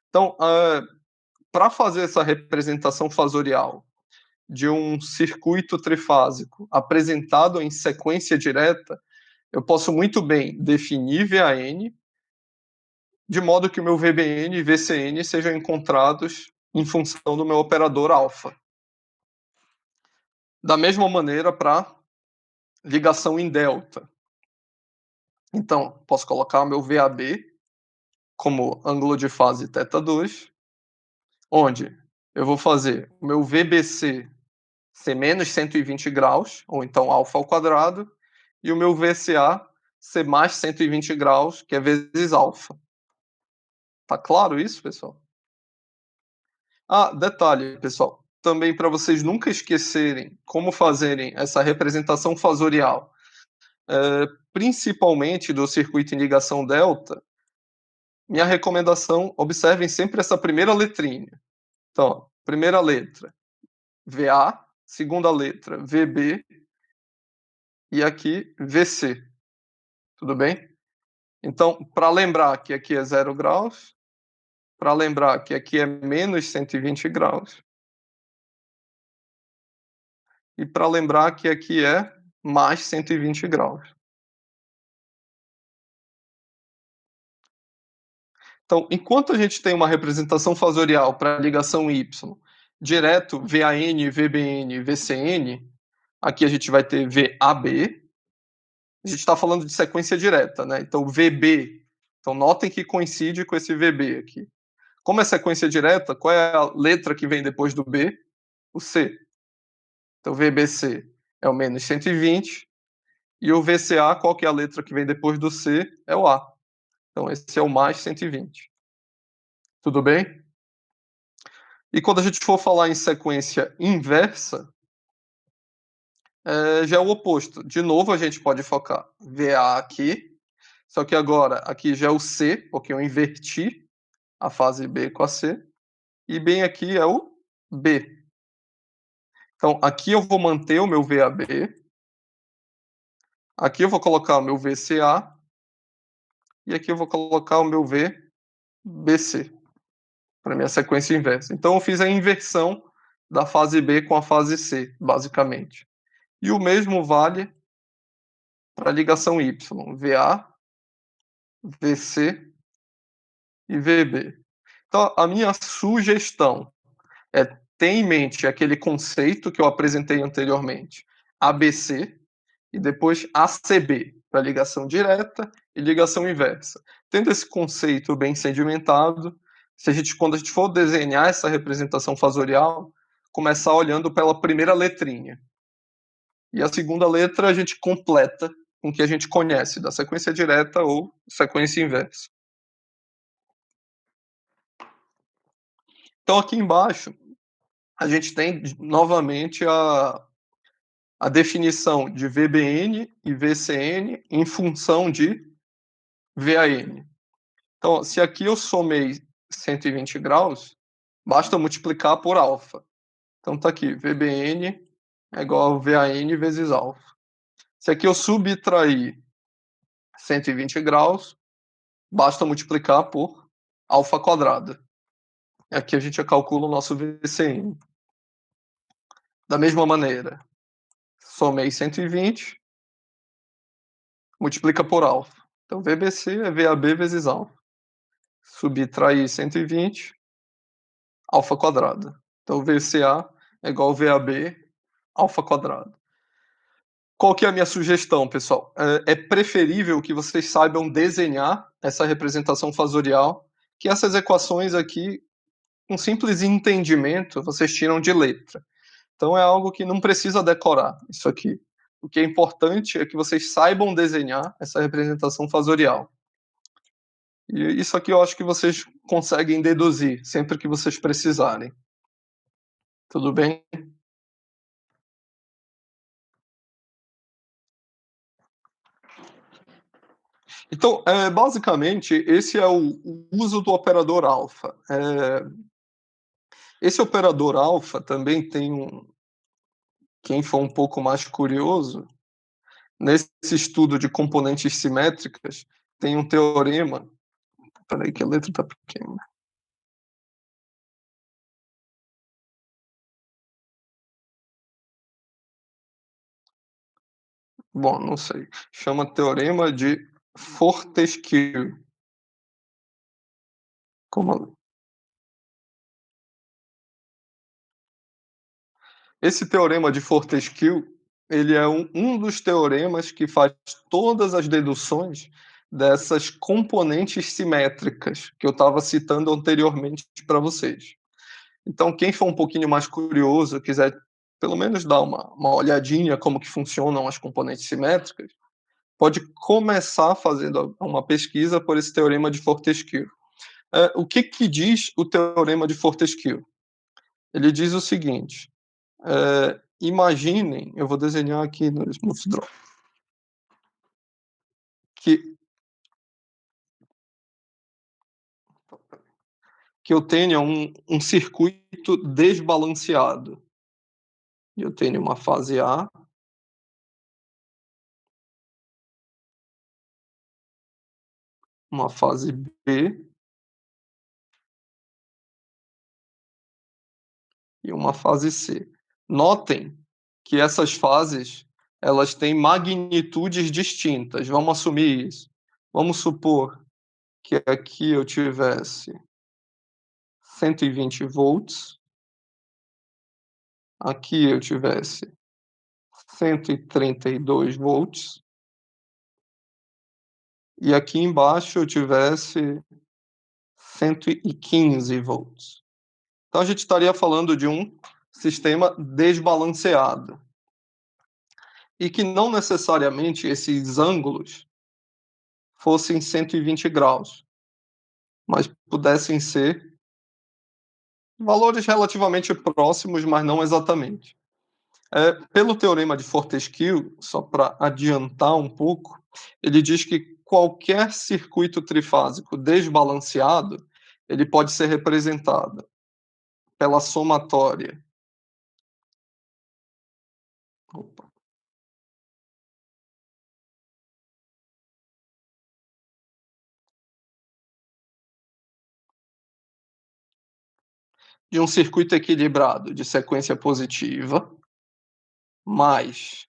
Então, para fazer essa representação fasorial de um circuito trifásico apresentado em sequência direta, eu posso muito bem definir VAN de modo que o meu VBN e VCN sejam encontrados em função do meu operador alfa. Da mesma maneira para ligação em delta. Então, posso colocar o meu VAB como ângulo de fase θ2, onde eu vou fazer o meu VBC ser menos 120 graus, ou então alfa ao quadrado, e o meu VCA ser mais 120 graus, que é vezes alfa. Tá claro isso, pessoal? Ah, detalhe, pessoal, também para vocês nunca esquecerem como fazerem essa representação fasorial, principalmente do circuito em ligação delta, minha recomendação, observem sempre essa primeira letrinha. Então, primeira letra, VA, segunda letra, VB, e aqui VC. Tudo bem? Então, para lembrar que aqui é 0 graus, para lembrar que aqui é menos 120 graus, e para lembrar que aqui é mais 120 graus. Então, enquanto a gente tem uma representação fasorial para a ligação Y, direto VAN, VBN, VCN, aqui a gente vai ter VAB. A gente está falando de sequência direta, né? Então, VB. Então, notem que coincide com esse VB aqui. Como é sequência direta, qual é a letra que vem depois do B? O C. Então, VBC é o menos 120. E o VCA, qual que é a letra que vem depois do C? É o A. Então, esse é o mais 120. Tudo bem? E quando a gente for falar em sequência inversa, já é o oposto. De novo, a gente pode focar VA aqui, só que agora aqui já é o C, porque eu inverti a fase B com a C, e bem aqui é o B. Então, aqui eu vou manter o meu VAB, aqui eu vou colocar o meu VCA, e aqui eu vou colocar o meu VBC, para minha sequência inversa. Então, eu fiz a inversão da fase B com a fase C, basicamente. E o mesmo vale para a ligação Y, VA, VC e VB. Então, a minha sugestão é ter em mente aquele conceito que eu apresentei anteriormente, ABC, e depois ACB, para ligação direta e ligação inversa. Tendo esse conceito bem sedimentado, quando a gente for desenhar essa representação fasorial, começar olhando pela primeira letrinha. E a segunda letra a gente completa com o que a gente conhece da sequência direta ou sequência inversa. Então aqui embaixo a gente tem novamente a definição de VBN e VCN em função de VAN. Então, se aqui eu somei 120 graus, basta multiplicar por alfa. Então tá aqui, VBN é igual a VAN vezes alfa. Se aqui eu subtrair 120 graus, basta multiplicar por alfa quadrada. E aqui a gente calcula o nosso VCN. Da mesma maneira, somei 120, multiplica por alfa. Então VBC é VAB vezes alfa. Subtrair 120, alfa quadrada. Então VCA é igual a VAB, alfa quadrada. Qual que é a minha sugestão, pessoal? É preferível que vocês saibam desenhar essa representação fasorial, que essas equações aqui, com simples entendimento, vocês tiram de letra. Então é algo que não precisa decorar isso aqui. O que é importante é que vocês saibam desenhar essa representação fasorial. E isso aqui eu acho que vocês conseguem deduzir sempre que vocês precisarem. Tudo bem? Então, basicamente, esse é o uso do operador alfa. Esse operador alfa também tem quem for um pouco mais curioso, nesse estudo de componentes simétricas, tem um teorema. Peraí, que a letra está pequena. Bom, não sei. Chama teorema de Fortescue. Como... Esse teorema de Fortescue, ele é um dos teoremas que faz todas as deduções dessas componentes simétricas que eu estava citando anteriormente para vocês. Então, quem for um pouquinho mais curioso, quiser pelo menos dar uma olhadinha como que funcionam as componentes simétricas, pode começar fazendo uma pesquisa por esse teorema de Fortescue. O que diz o teorema de Fortescue? Ele diz o seguinte: imaginem, eu vou desenhar aqui no Smooth que, que eu tenha um circuito desbalanceado. Eu tenho uma fase A, uma fase B e uma fase C. Notem que essas fases elas têm magnitudes distintas. Vamos assumir isso. Vamos supor que aqui eu tivesse 120 volts, aqui eu tivesse 132 volts e aqui embaixo eu tivesse 115 volts. Então a gente estaria falando de um sistema desbalanceado e que não necessariamente esses ângulos fossem 120 graus, mas pudessem ser valores relativamente próximos, mas não exatamente. Pelo teorema de Fortescue, só para adiantar um pouco, ele diz que qualquer circuito trifásico desbalanceado ele pode ser representado pela somatória. Opa. De um circuito equilibrado de sequência positiva, mais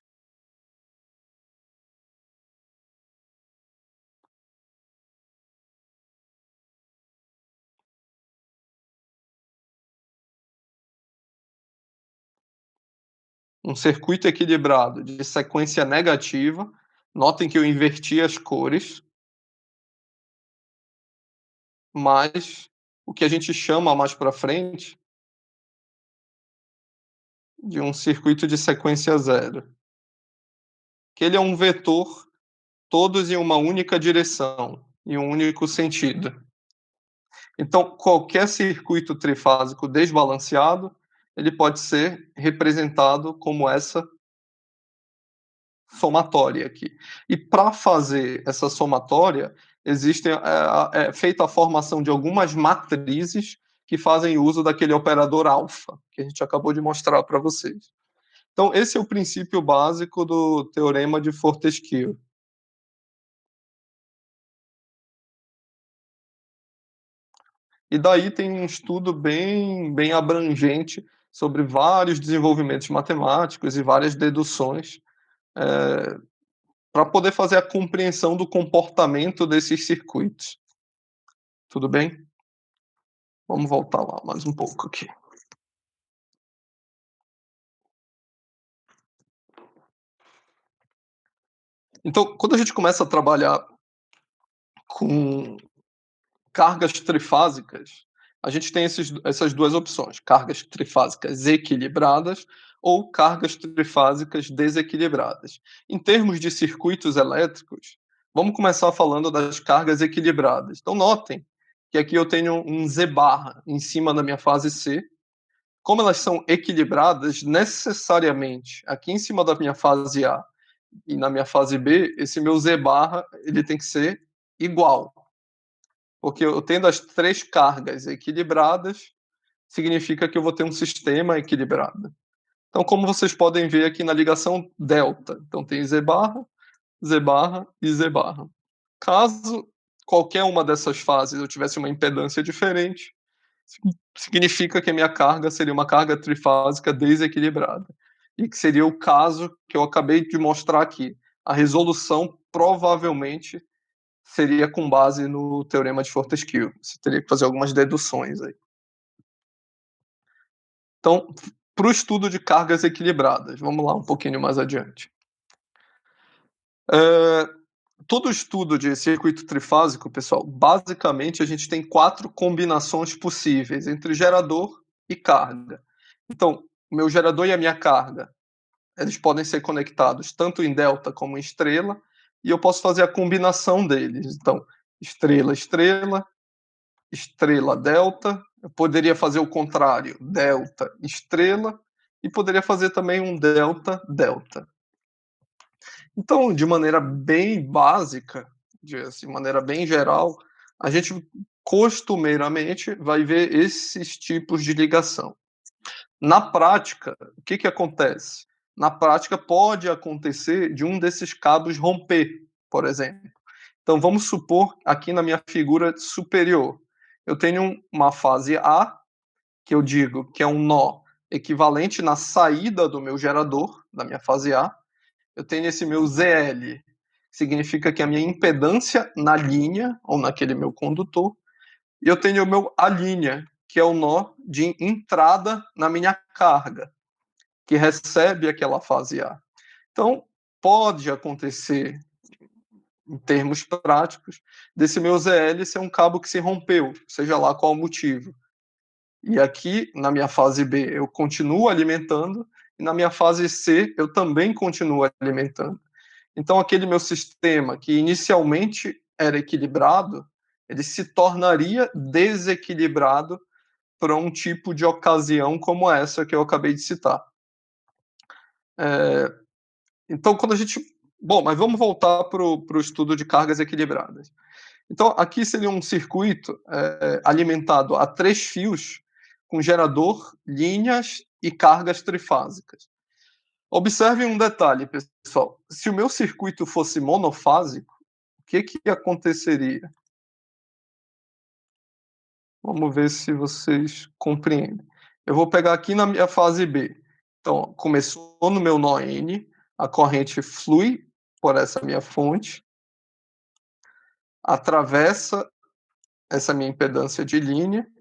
um circuito equilibrado de sequência negativa. Notem que eu inverti as cores, mais o que a gente chama mais para frente de um circuito de sequência zero, que ele é um vetor todos em uma única direção, em um único sentido. Então, qualquer circuito trifásico desbalanceado, ele pode ser representado como essa somatória aqui. E para fazer essa somatória, é feita a formação de algumas matrizes que fazem uso daquele operador alfa, que a gente acabou de mostrar para vocês. Então, esse é o princípio básico do teorema de Fortescue. E daí tem um estudo bem abrangente sobre vários desenvolvimentos matemáticos e várias deduções para poder fazer a compreensão do comportamento desses circuitos. Tudo bem? Vamos voltar lá mais um pouco aqui. Então, quando a gente começa a trabalhar com cargas trifásicas, a gente tem essas duas opções: cargas trifásicas equilibradas ou cargas trifásicas desequilibradas. Em termos de circuitos elétricos, vamos começar falando das cargas equilibradas. Então, notem que aqui eu tenho um Z barra em cima da minha fase C. Como elas são equilibradas, necessariamente, aqui em cima da minha fase A e na minha fase B, esse meu Z barra ele tem que ser igual. Porque eu tendo as três cargas equilibradas, significa que eu vou ter um sistema equilibrado. Então, como vocês podem ver aqui na ligação delta, então tem Z barra e Z barra. Caso qualquer uma dessas fases eu tivesse uma impedância diferente, significa que a minha carga seria uma carga trifásica desequilibrada. E que seria o caso que eu acabei de mostrar aqui. A resolução provavelmente seria com base no teorema de Fortescue. Você teria que fazer algumas deduções aí. Então, para o estudo de cargas equilibradas, vamos lá um pouquinho mais adiante. Todo estudo de circuito trifásico, pessoal, basicamente a gente tem 4 combinações possíveis entre gerador e carga. Então, o meu gerador e a minha carga, eles podem ser conectados tanto em delta como em estrela, e eu posso fazer a combinação deles. Então, estrela, estrela, estrela, delta. Eu poderia fazer o contrário, delta, estrela, e poderia fazer também um delta, delta. Então, de maneira bem básica, de assim, maneira bem geral, a gente costumeiramente vai ver esses tipos de ligação. Na prática, o que acontece? Na prática, pode acontecer de um desses cabos romper, por exemplo. Então, vamos supor, aqui na minha figura superior, eu tenho uma fase A, que eu digo que é um nó equivalente na saída do meu gerador, da minha fase A. Eu tenho esse meu ZL, que significa que é a minha impedância na linha, ou naquele meu condutor, e eu tenho o meu A', que é o nó de entrada na minha carga, que recebe aquela fase A. Então, pode acontecer, em termos práticos, desse meu ZL ser um cabo que se rompeu, seja lá qual o motivo. E aqui, na minha fase B, eu continuo alimentando, e na minha fase C, eu também continuo alimentando. Então, aquele meu sistema, que inicialmente era equilibrado, ele se tornaria desequilibrado para um tipo de ocasião como essa que eu acabei de citar. Então, quando a gente. Bom, mas vamos voltar para o estudo de cargas equilibradas. Então, aqui seria um circuito alimentado a 3 fios, com gerador, linhas e cargas trifásicas. Observem um detalhe, pessoal. Se o meu circuito fosse monofásico, o que aconteceria? Vamos ver se vocês compreendem. Eu vou pegar aqui na minha fase B. Então, começou no meu nó N, a corrente flui por essa minha fonte, atravessa essa minha impedância de linha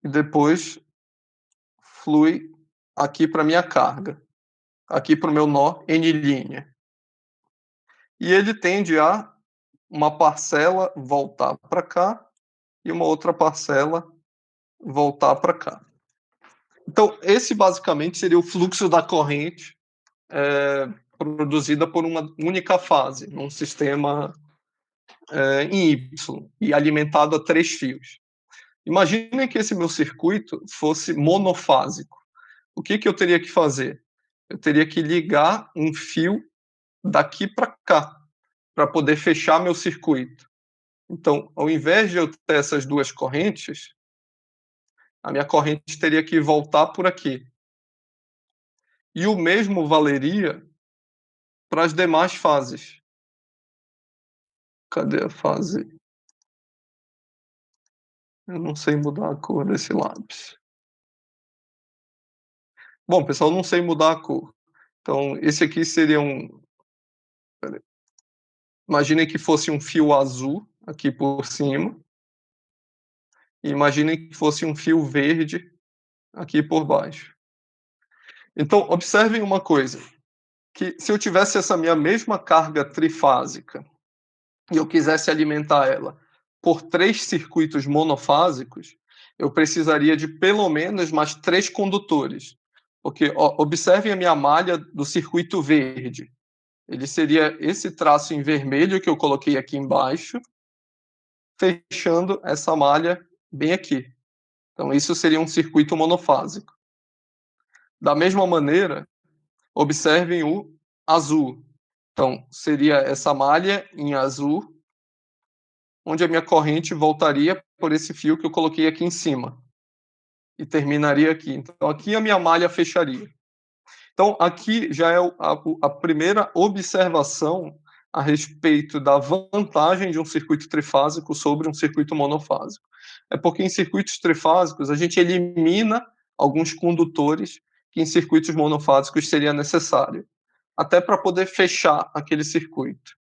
e depois flui aqui para minha carga, aqui para o meu nó N'. E ele tende a uma parcela voltar para cá e uma outra parcela voltar para cá. Então, esse basicamente seria o fluxo da corrente produzida por uma única fase, num sistema em Y, e alimentado a 3 fios. Imaginem que esse meu circuito fosse monofásico. O que, que eu teria que fazer? Eu teria que ligar um fio daqui para cá, para poder fechar meu circuito. Então, ao invés de eu ter essas duas correntes, a minha corrente teria que voltar por aqui. E o mesmo valeria para as demais fases. Cadê a fase? Eu não sei mudar a cor desse lápis. Bom, pessoal, eu não sei mudar a cor. Então, esse aqui seria um. Imaginem que fosse um fio azul aqui por cima. E imaginem que fosse um fio verde aqui por baixo. Então, observem uma coisa, que se eu tivesse essa minha mesma carga trifásica e eu quisesse alimentar ela por 3 circuitos monofásicos, eu precisaria de pelo menos mais 3 condutores. Porque, ó, observem a minha malha do circuito verde. Ele seria esse traço em vermelho que eu coloquei aqui embaixo, fechando essa malha bem aqui. Então, isso seria um circuito monofásico. Da mesma maneira, observem o azul. Então, seria essa malha em azul, onde a minha corrente voltaria por esse fio que eu coloquei aqui em cima e terminaria aqui. Então, aqui a minha malha fecharia. Então, aqui já é a primeira observação a respeito da vantagem de um circuito trifásico sobre um circuito monofásico. É porque em circuitos trifásicos a gente elimina alguns condutores que em circuitos monofásicos seria necessário, até para poder fechar aquele circuito.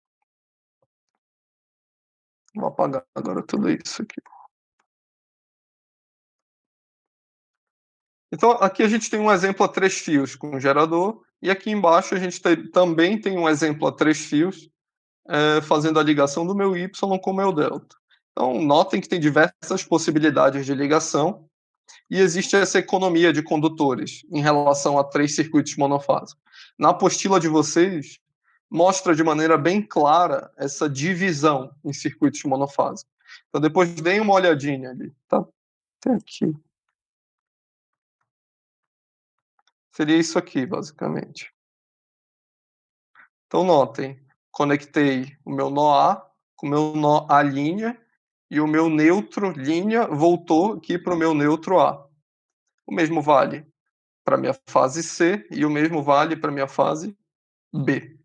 Vou apagar agora tudo isso aqui. Então, aqui a gente tem um exemplo a 3 fios com um gerador, e aqui embaixo a gente também tem um exemplo a 3 fios, fazendo a ligação do meu Y com o meu delta. Então, notem que tem diversas possibilidades de ligação, e existe essa economia de condutores em relação a 3 circuitos monofásicos. Na apostila de vocês, mostra de maneira bem clara essa divisão em circuitos monofásicos. Então, depois deem uma olhadinha ali, tá? Até aqui. Seria isso aqui, basicamente. Então, notem, conectei o meu nó A com o meu nó A', e o meu neutro linha voltou aqui para o meu neutro A. O mesmo vale para a minha fase C e o mesmo vale para a minha fase B.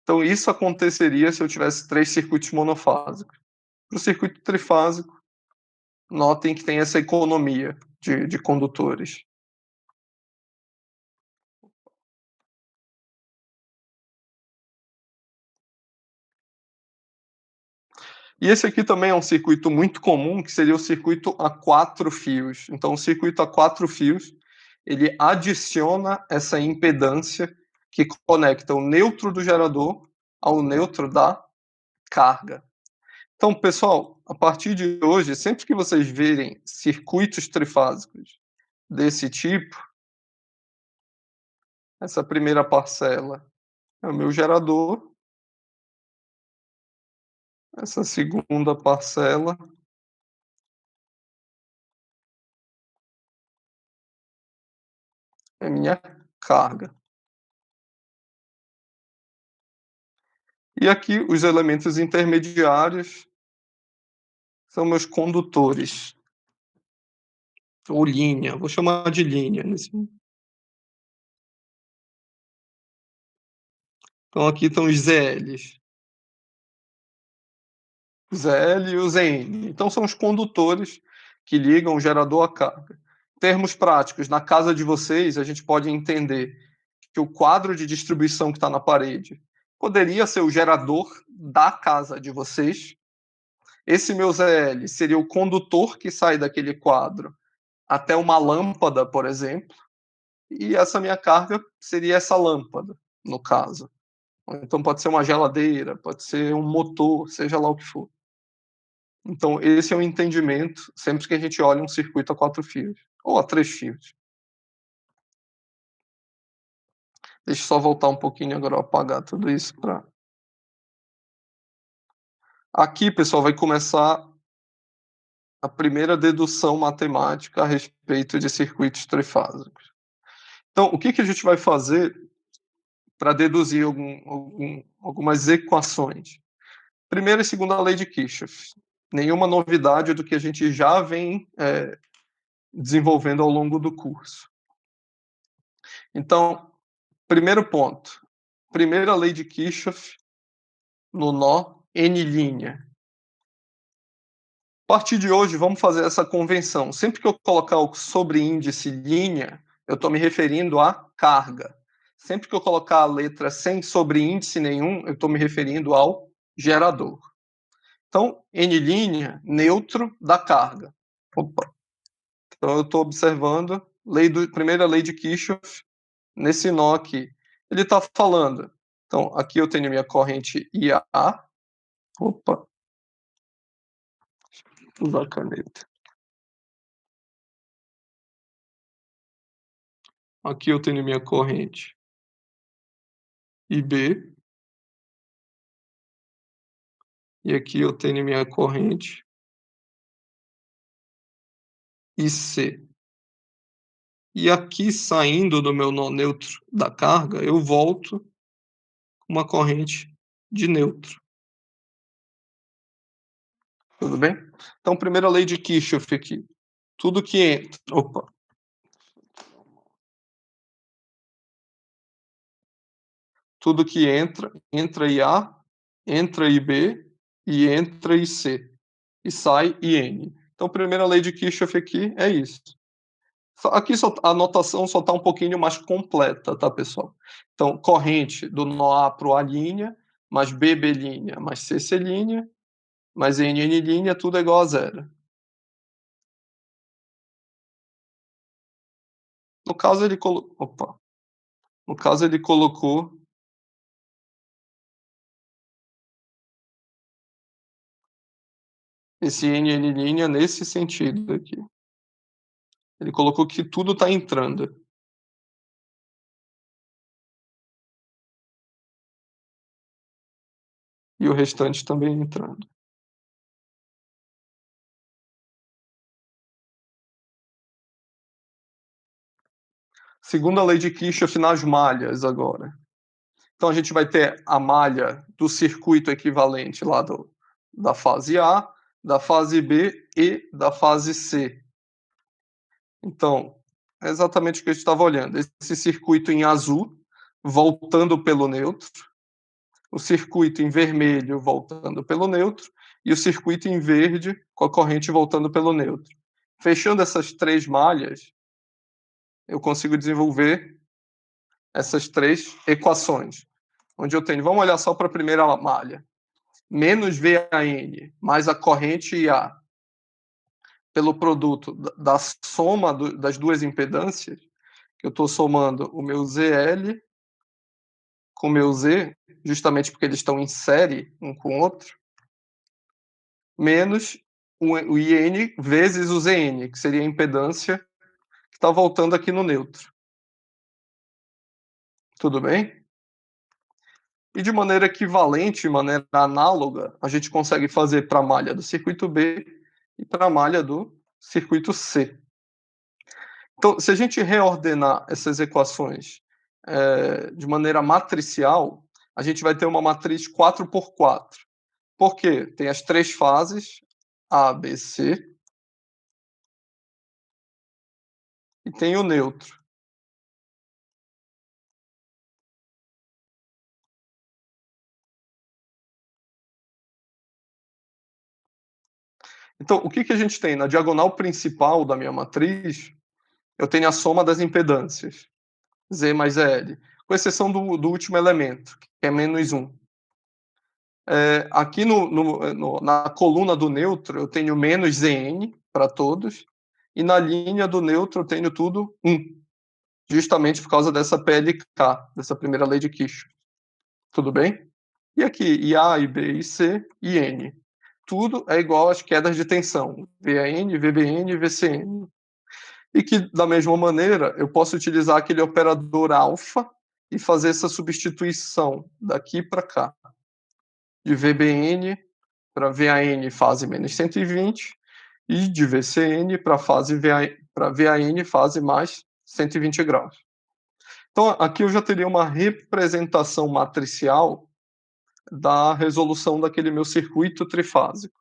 Então, isso aconteceria se eu tivesse 3 circuitos monofásicos. Para o circuito trifásico, notem que tem essa economia de condutores. E esse aqui também é um circuito muito comum, que seria o circuito a 4 fios. Então, o circuito a 4 fios, ele adiciona essa impedância que conecta o neutro do gerador ao neutro da carga. Então, pessoal, a partir de hoje, sempre que vocês verem circuitos trifásicos desse tipo, essa primeira parcela é o meu gerador, essa segunda parcela é minha carga. E aqui os elementos intermediários são meus condutores, ou linha, vou chamar de linha. Então aqui estão os ZLs, o ZL e o ZN. Então são os condutores que ligam o gerador à carga. Em termos práticos, na casa de vocês, a gente pode entender que o quadro de distribuição que está na parede poderia ser o gerador da casa de vocês. Esse meu ZL seria o condutor que sai daquele quadro até uma lâmpada, por exemplo, e essa minha carga seria essa lâmpada, no caso. Então pode ser uma geladeira, pode ser um motor, seja lá o que for. Então, esse é o entendimento sempre que a gente olha um circuito a 4 fios, ou a 3 fios. Deixa eu só voltar um pouquinho agora, apagar tudo isso para. Aqui, pessoal, vai começar a primeira dedução matemática a respeito de circuitos trifásicos. Então, o que a gente vai fazer para deduzir algumas equações? Primeira e segunda lei de Kirchhoff. Nenhuma novidade do que a gente já vem desenvolvendo ao longo do curso. Então, primeiro ponto. Primeira lei de Kirchhoff no nó N'. A partir de hoje, vamos fazer essa convenção. Sempre que eu colocar o sobreíndice linha, eu estou me referindo à carga. Sempre que eu colocar a letra sem sobreíndice nenhum, eu estou me referindo ao gerador. Então, N', neutro da carga. Opa. Então, eu estou observando primeira lei de Kirchhoff nesse nó aqui. Ele está falando. Então, aqui eu tenho minha corrente IA. Opa. Vou usar a caneta. Aqui eu tenho minha corrente IB. E aqui eu tenho minha corrente IC. E aqui, saindo do meu nó neutro da carga, eu volto com uma corrente de neutro. Tudo bem? Então, primeira lei de Kirchhoff aqui. Tudo que entra... Opa! Tudo que entra IA, entra IB e entra IC. E sai IN. Então, primeira lei de Kirchhoff aqui é isso. Aqui a anotação só está um pouquinho mais completa, tá, pessoal? Então, corrente do nó A para o A', mais B, B', mais C, C', mais N, N', tudo é igual a zero. No caso, ele colocou... Opa! No caso, ele colocou esse N, N' nesse sentido aqui. Ele colocou que tudo está entrando. E o restante também entrando. Segunda lei de Kirchhoff nas malhas agora. Então a gente vai ter a malha do circuito equivalente lá da fase A, da fase B e da fase C. Então, é exatamente o que a gente estava olhando. Esse circuito em azul, voltando pelo neutro, o circuito em vermelho voltando pelo neutro e o circuito em verde com a corrente voltando pelo neutro. Fechando essas três malhas, eu consigo desenvolver essas três equações, onde eu tenho, vamos olhar só para a primeira malha, menos VAN mais a corrente IA pelo produto da soma das duas impedâncias, que eu estou somando o meu ZL com o meu Z, justamente porque eles estão em série um com o outro, menos o IN vezes o ZN, que seria a impedância que está voltando aqui no neutro. Tudo bem? E de maneira equivalente, de maneira análoga, a gente consegue fazer para a malha do circuito B e para a malha do circuito C. Então, se a gente reordenar essas equações de maneira matricial, a gente vai ter uma matriz 4x4. Por quê? Tem as três fases, A, B, C, e tem o neutro. Então, o que a gente tem? Na diagonal principal da minha matriz, eu tenho a soma das impedâncias, Z mais L, com exceção do último elemento, que é menos 1. Aqui na coluna do neutro, eu tenho menos Zn para todos, e na linha do neutro eu tenho tudo 1, justamente por causa dessa PLK, dessa primeira lei de Kirchhoff. Tudo bem? E aqui, IA, IB, IC e N. tudo é igual às quedas de tensão, VAN, VBN e VCN. E que, da mesma maneira, eu posso utilizar aquele operador alfa e fazer essa substituição daqui para cá, de VBN para VAN fase menos 120 e de VCN para VAN fase mais 120 graus. Então, aqui eu já teria uma representação matricial da resolução daquele meu circuito trifásico.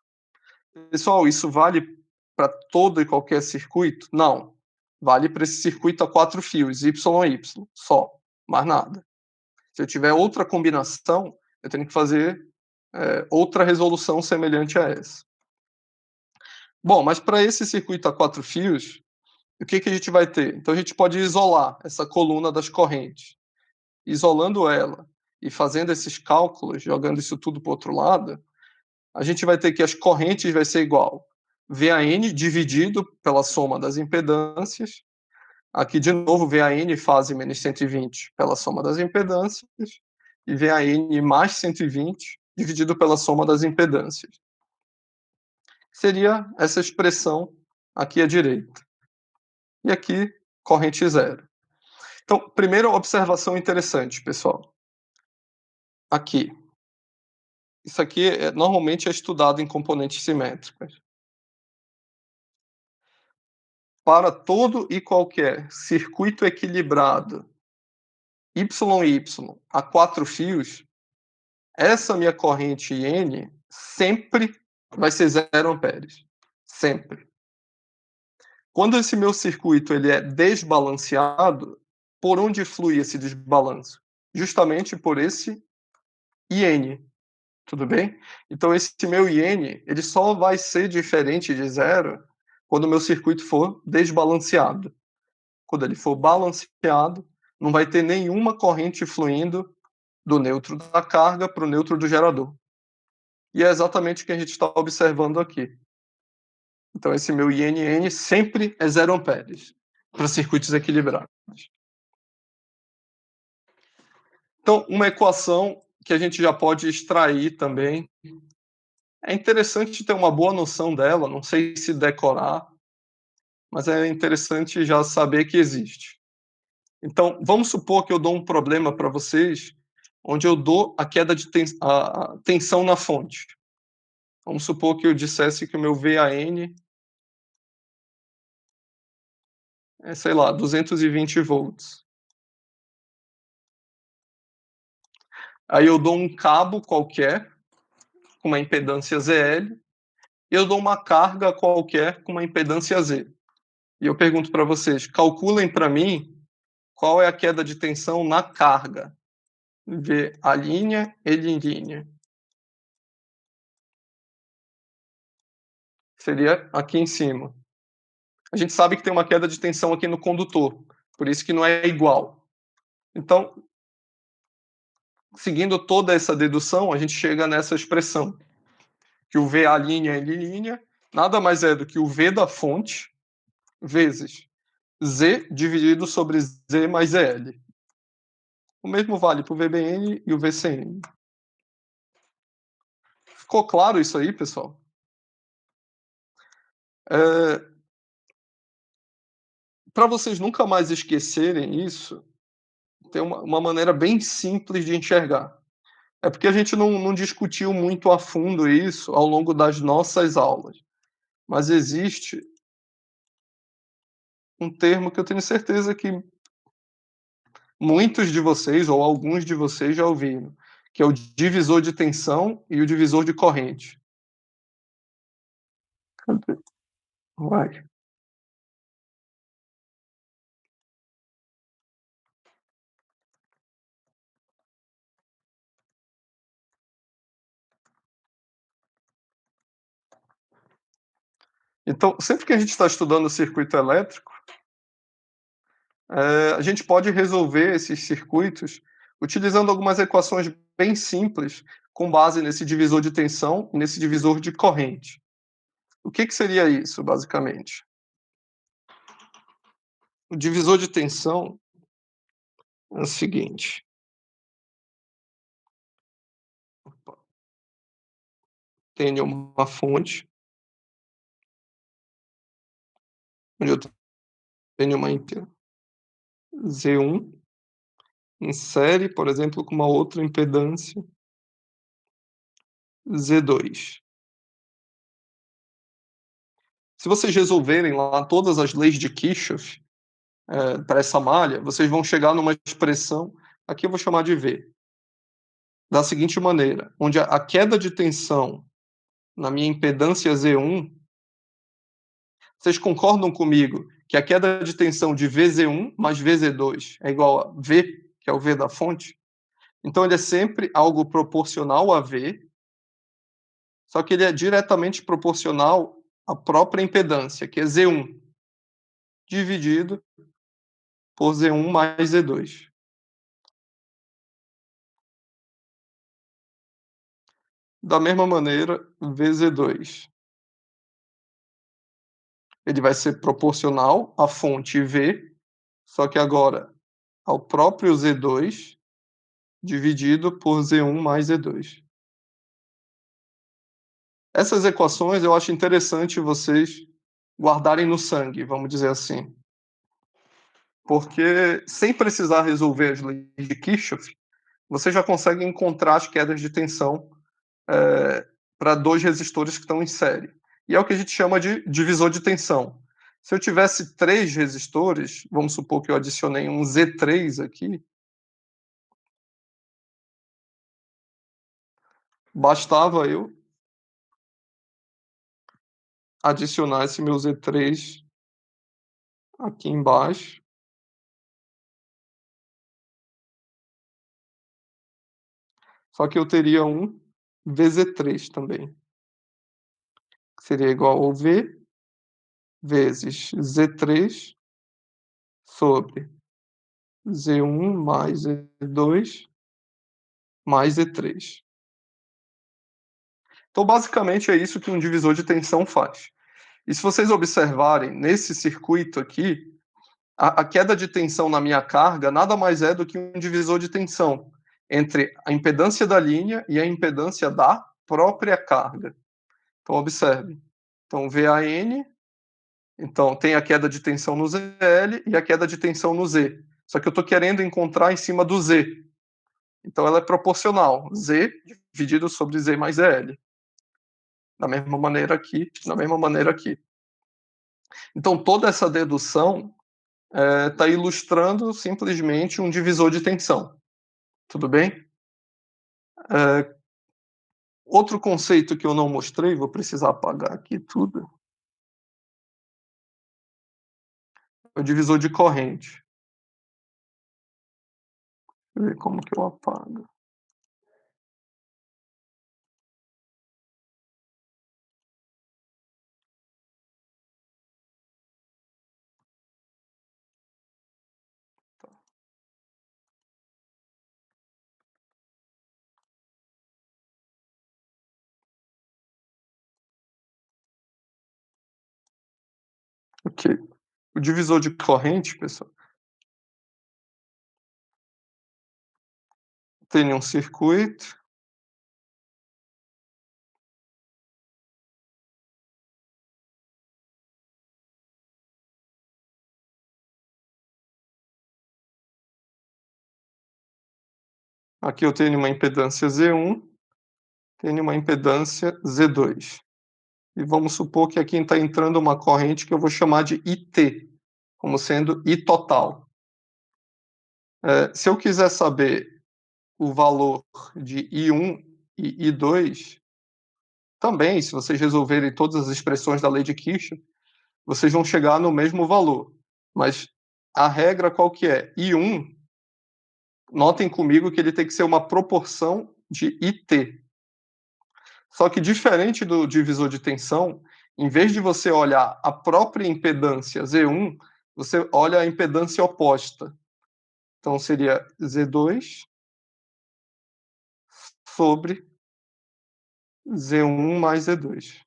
Pessoal, isso vale para todo e qualquer circuito? Não. Vale para esse circuito a 4 fios, Y e Y, só, mais nada. Se eu tiver outra combinação, eu tenho que fazer outra resolução semelhante a essa. Bom, mas para esse circuito a 4 fios, o que a gente vai ter? Então a gente pode isolar essa coluna das correntes. Isolando ela e fazendo esses cálculos, jogando isso tudo para o outro lado, a gente vai ter que as correntes vai ser igual VAN dividido pela soma das impedâncias. Aqui, de novo, VAN fase menos 120 pela soma das impedâncias e VAN mais 120 dividido pela soma das impedâncias. Seria essa expressão aqui à direita. E aqui, corrente zero. Então, primeira observação interessante, pessoal. Aqui. Isso aqui normalmente é estudado em componentes simétricas. Para todo e qualquer circuito equilibrado YY a 4 fios, essa minha corrente N sempre vai ser 0 amperes. Sempre. Quando esse meu circuito ele é desbalanceado, por onde flui esse desbalanço? Justamente por esse IN. Tudo bem? Então esse meu IN ele só vai ser diferente de zero quando o meu circuito for desbalanceado. Quando ele for balanceado, não vai ter nenhuma corrente fluindo do neutro da carga para o neutro do gerador. E é exatamente o que a gente está observando aqui. Então esse meu INN sempre é 0 amperes para circuitos equilibrados. Então, uma equação que a gente já pode extrair também. É interessante ter uma boa noção dela, não sei se decorar, mas é interessante já saber que existe. Então, vamos supor que eu dou um problema para vocês, onde eu dou a queda de a tensão na fonte. Vamos supor que eu dissesse que o meu VAN é, sei lá, 220 volts. Aí eu dou um cabo qualquer, com uma impedância ZL, e eu dou uma carga qualquer com uma impedância Z. E eu pergunto para vocês, calculem para mim qual é a queda de tensão na carga. V a linha, ele em linha. Seria aqui em cima. A gente sabe que tem uma queda de tensão aqui no condutor, por isso que não é igual. Então, seguindo toda essa dedução, a gente chega nessa expressão, que o V a linha, ele em linha, nada mais é do que o V da fonte vezes Z dividido sobre Z mais ZL. O mesmo vale para o VBN e o VCN. Ficou claro isso aí, pessoal? Para vocês nunca mais esquecerem isso, tem uma maneira bem simples de enxergar. É porque a gente não discutiu muito a fundo isso ao longo das nossas aulas. Mas existe um termo que eu tenho certeza que muitos de vocês, ou alguns de vocês, já ouviram, que é o divisor de tensão e o divisor de corrente. Cadê? Vai. Então, sempre que a gente está estudando o circuito elétrico, a gente pode resolver esses circuitos utilizando algumas equações bem simples com base nesse divisor de tensão e nesse divisor de corrente. O que seria isso, basicamente? O divisor de tensão é o seguinte. tenho uma fonte, onde eu tenho uma Z1 em série, por exemplo, com uma outra impedância Z2. Se vocês resolverem lá todas as leis de Kirchhoff para essa malha, vocês vão chegar numa expressão, aqui eu vou chamar de V, da seguinte maneira, onde a queda de tensão na minha impedância Z1, vocês concordam comigo que a queda de tensão de VZ1 mais VZ2 é igual a V, que é o V da fonte? Então ele é sempre algo proporcional a V, só que ele é diretamente proporcional à própria impedância, que é Z1, dividido por Z1 mais Z2. Da mesma maneira, VZ2 ele vai ser proporcional à fonte V, só que agora ao próprio Z2 dividido por Z1 mais Z2. Essas equações eu acho interessante vocês guardarem no sangue, vamos dizer assim, porque sem precisar resolver as leis de Kirchhoff, você já consegue encontrar as quedas de tensão para dois resistores que estão em série. E é o que a gente chama de divisor de tensão. Se eu tivesse 3 resistores, vamos supor que eu adicionei um Z3 aqui, bastava eu adicionar esse meu Z3 aqui embaixo, só que eu teria um VZ3 também, que seria igual ao V vezes Z3 sobre Z1 mais Z2 mais Z3. Então, basicamente, é isso que um divisor de tensão faz. E se vocês observarem nesse circuito aqui, a queda de tensão na minha carga nada mais é do que um divisor de tensão entre a impedância da linha e a impedância da própria carga. Então, observe. Então, VAN, então tem a queda de tensão no ZL e a queda de tensão no Z. Só que eu estou querendo encontrar em cima do Z. Então, ela é proporcional. Z dividido sobre Z mais ZL. Da mesma maneira aqui, da mesma maneira aqui. Então, toda essa dedução está ilustrando simplesmente um divisor de tensão. Tudo bem? Outro conceito que eu não mostrei, vou precisar apagar aqui tudo, é o divisor de corrente. Deixa eu ver como que eu apago. Ok. O divisor de corrente, pessoal, tem um circuito. Aqui eu tenho uma impedância Z1, tenho uma impedância Z2. E vamos supor que aqui está entrando uma corrente que eu vou chamar de IT, como sendo I total. Se eu quiser saber o valor de I1 e I2, também, se vocês resolverem todas as expressões da lei de Kirchhoff, vocês vão chegar no mesmo valor. Mas a regra qual que é? I1, notem comigo que ele tem que ser uma proporção de IT. Só que diferente do divisor de tensão, em vez de você olhar a própria impedância Z1, você olha a impedância oposta. Então seria Z2 sobre Z1 mais Z2.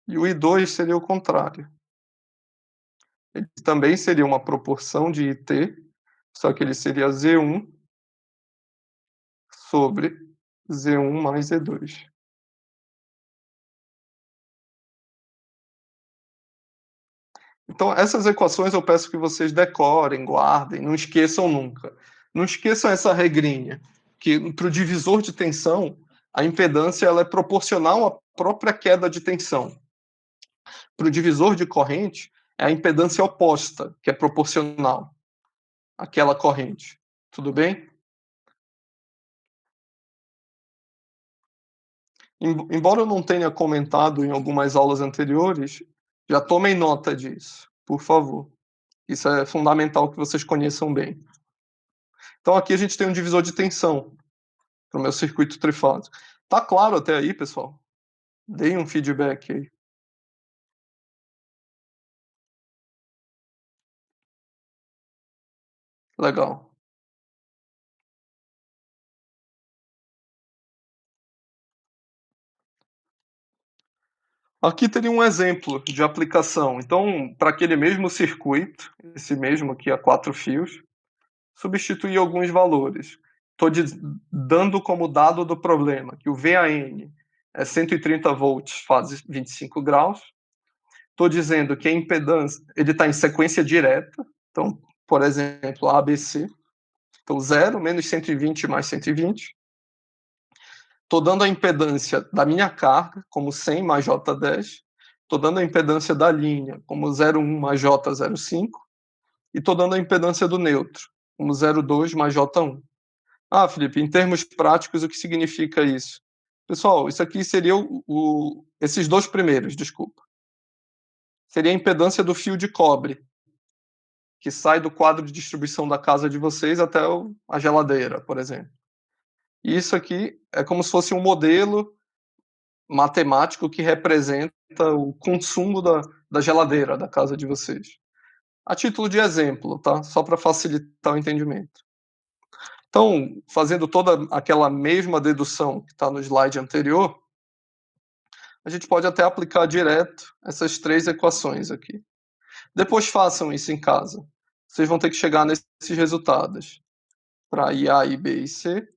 E o I2 seria o contrário. Ele também seria uma proporção de IT, só que ele seria Z1 sobre Z1 mais Z2. Então, essas equações eu peço que vocês decorem, guardem, não esqueçam nunca. Não esqueçam essa regrinha, que para o divisor de tensão, a impedância ela é proporcional à própria queda de tensão. Para o divisor de corrente, é a impedância oposta, que é proporcional àquela corrente. Tudo bem? Embora eu não tenha comentado em algumas aulas anteriores, já tomem nota disso, por favor. Isso é fundamental que vocês conheçam bem. Então aqui a gente tem um divisor de tensão para o meu circuito trifásico. Tá claro até aí, pessoal? Deem um feedback aí. Legal. Aqui teria um exemplo de aplicação. Então, para aquele mesmo circuito, esse mesmo aqui a 4 fios, substituir alguns valores. Estou dando como dado do problema que o VAN é 130 volts, fase 25 graus. Estou dizendo que a impedância ele está em sequência direta. Então, por exemplo, ABC. Então, 0 menos 120 mais 120. Estou dando a impedância da minha carga, como 100 mais J10. Estou dando a impedância da linha, como 0,1 mais J05. E estou dando a impedância do neutro, como 0,2 mais J1. Ah, Felipe, em termos práticos, o que significa isso? Pessoal, isso aqui seria esses dois primeiros, desculpa. Seria a impedância do fio de cobre, que sai do quadro de distribuição da casa de vocês até a geladeira, por exemplo. E isso aqui é como se fosse um modelo matemático que representa o consumo da geladeira da casa de vocês. A título de exemplo, tá? Só para facilitar o entendimento. Então, fazendo toda aquela mesma dedução que está no slide anterior, a gente pode até aplicar direto essas três equações aqui. Depois façam isso em casa. Vocês vão ter que chegar nesses resultados para IA, IB e C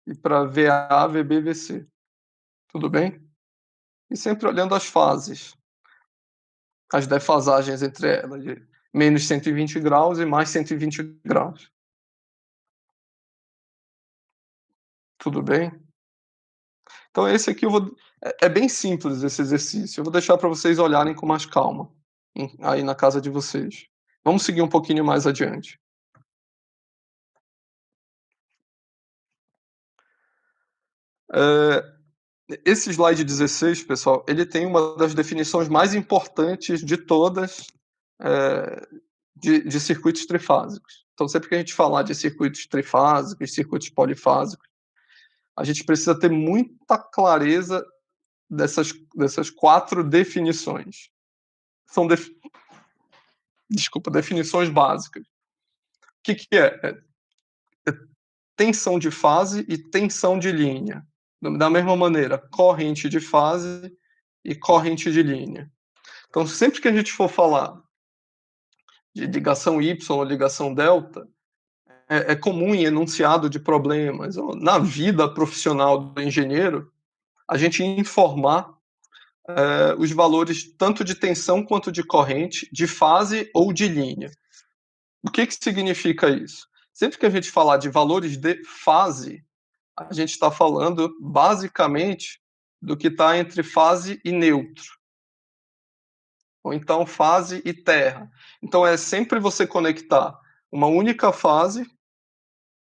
e para VA, VB e VC. Tudo bem? E sempre olhando as fases, as defasagens entre elas, de menos 120 graus e mais 120 graus. Tudo bem? Então esse aqui é bem simples esse exercício. Eu vou deixar para vocês olharem com mais calma aí na casa de vocês. Vamos seguir um pouquinho mais adiante. Esse slide 16, pessoal, ele tem uma das definições mais importantes de todas de circuitos trifásicos. Então, sempre que a gente falar de circuitos trifásicos, circuitos polifásicos, a gente precisa ter muita clareza dessas quatro definições. São, definições básicas. O que é? É tensão de fase e tensão de linha. Da mesma maneira, corrente de fase e corrente de linha. Então, sempre que a gente for falar de ligação Y ou ligação delta, é comum em enunciado de problemas, ou na vida profissional do engenheiro, a gente informar os valores tanto de tensão quanto de corrente, de fase ou de linha. O que significa isso? Sempre que a gente falar de valores de fase, a gente está falando basicamente do que está entre fase e neutro, ou então fase e terra. Então é sempre você conectar uma única fase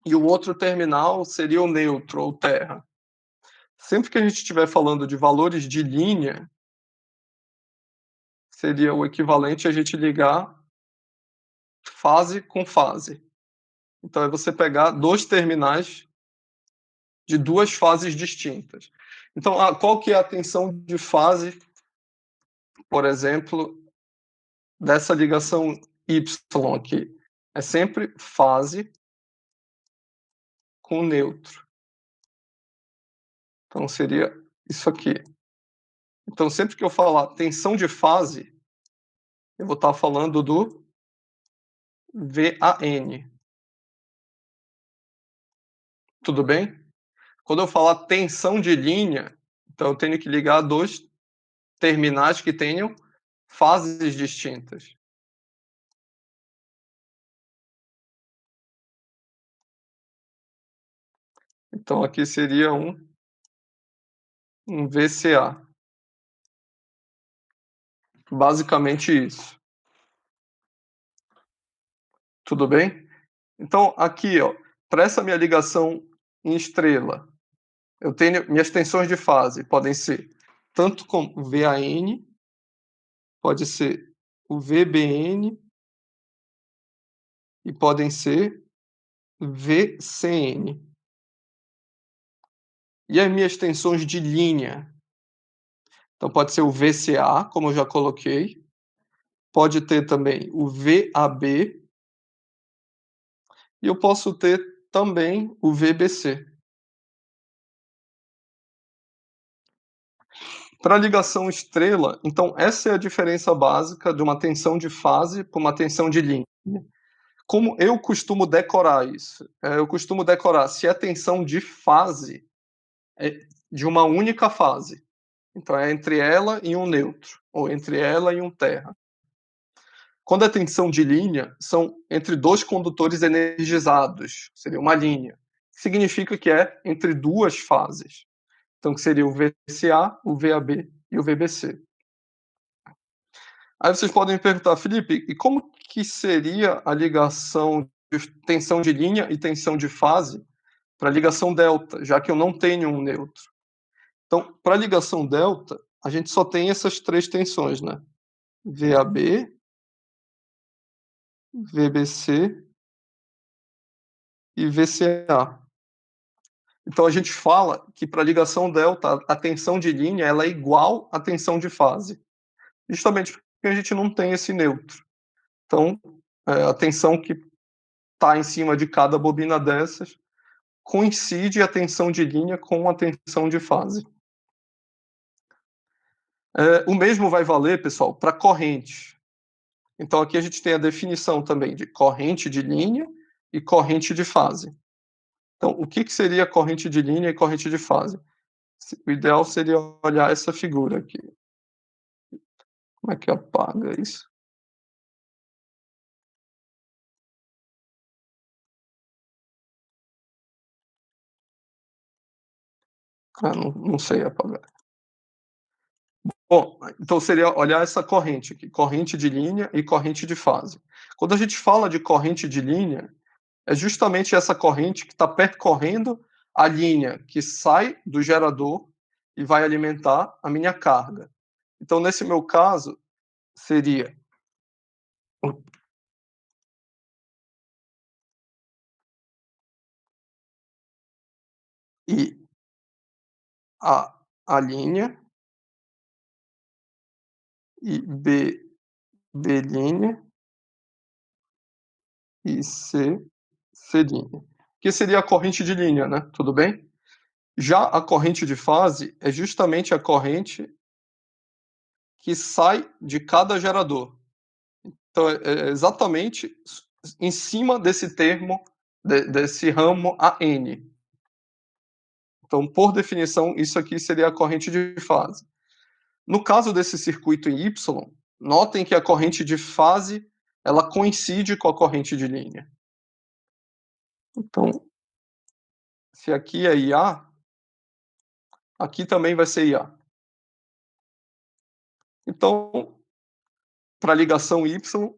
e o outro terminal seria o neutro ou terra. Sempre que a gente estiver falando de valores de linha, seria o equivalente a gente ligar fase com fase. Então é você pegar dois terminais de duas fases distintas. Então, qual que é a tensão de fase, por exemplo, dessa ligação Y aqui? É sempre fase com neutro. Então seria isso aqui. Então sempre que eu falar tensão de fase, eu vou estar falando do VAN. Tudo bem? Quando eu falar tensão de linha, então eu tenho que ligar 2 terminais que tenham fases distintas. Então aqui seria um VCA. Basicamente isso. Tudo bem? Então aqui, ó, para essa minha ligação em estrela, eu tenho minhas tensões de fase podem ser tanto com o VAN, pode ser o VBN e podem ser VCN. E as minhas tensões de linha? Então pode ser o VCA, como eu já coloquei, pode ter também o VAB e eu posso ter também o VBC. Para ligação estrela, então essa é a diferença básica de uma tensão de fase para uma tensão de linha. Como eu costumo decorar isso? Eu costumo decorar se é tensão de fase, é de uma única fase. Então é entre ela e um neutro, ou entre ela e um terra. Quando é tensão de linha, são entre dois condutores energizados, seria uma linha. Significa que é entre duas fases. Então, que seria o VCA, o VAB e o VBC. Aí vocês podem me perguntar, Felipe, e como que seria a ligação de tensão de linha e tensão de fase para ligação delta, já que eu não tenho um neutro? Então, para ligação delta, a gente só tem essas três tensões, né? VAB, VBC e VCA. Então a gente fala que para ligação delta a tensão de linha ela é igual à tensão de fase, justamente porque a gente não tem esse neutro. Então a tensão que está em cima de cada bobina dessas coincide a tensão de linha com a tensão de fase. O mesmo vai valer, pessoal, para corrente. Então aqui a gente tem a definição também de corrente de linha e corrente de fase. Então o que seria corrente de linha e corrente de fase? O ideal seria olhar essa figura aqui. Como é que apaga isso? Não sei apagar. Bom, então seria olhar essa corrente aqui, corrente de linha e corrente de fase. Quando a gente fala de corrente de linha, é justamente essa corrente que está percorrendo a linha que sai do gerador e vai alimentar a minha carga. Então, nesse meu caso, seria I a linha e B linha e C linha. Que seria a corrente de linha, né? Tudo bem? Já a corrente de fase é justamente a corrente que sai de cada gerador. Então, é exatamente em cima desse termo, desse ramo AN. Então, por definição, isso aqui seria a corrente de fase. No caso desse circuito em Y, notem que a corrente de fase ela coincide com a corrente de linha. Então, se aqui é IA, aqui também vai ser IA. Então, para a ligação Y,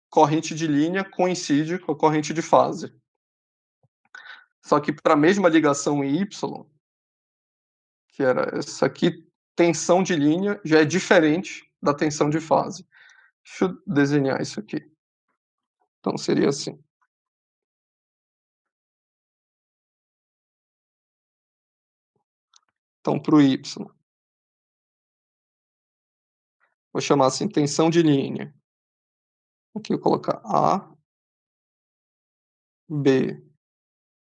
corrente de linha coincide com a corrente de fase. Só que para a mesma ligação em Y, que era essa aqui, tensão de linha já é diferente da tensão de fase. Deixa eu desenhar isso aqui. Então seria assim. Então para o Y, vou chamar assim tensão de linha. Aqui eu vou colocar A, B,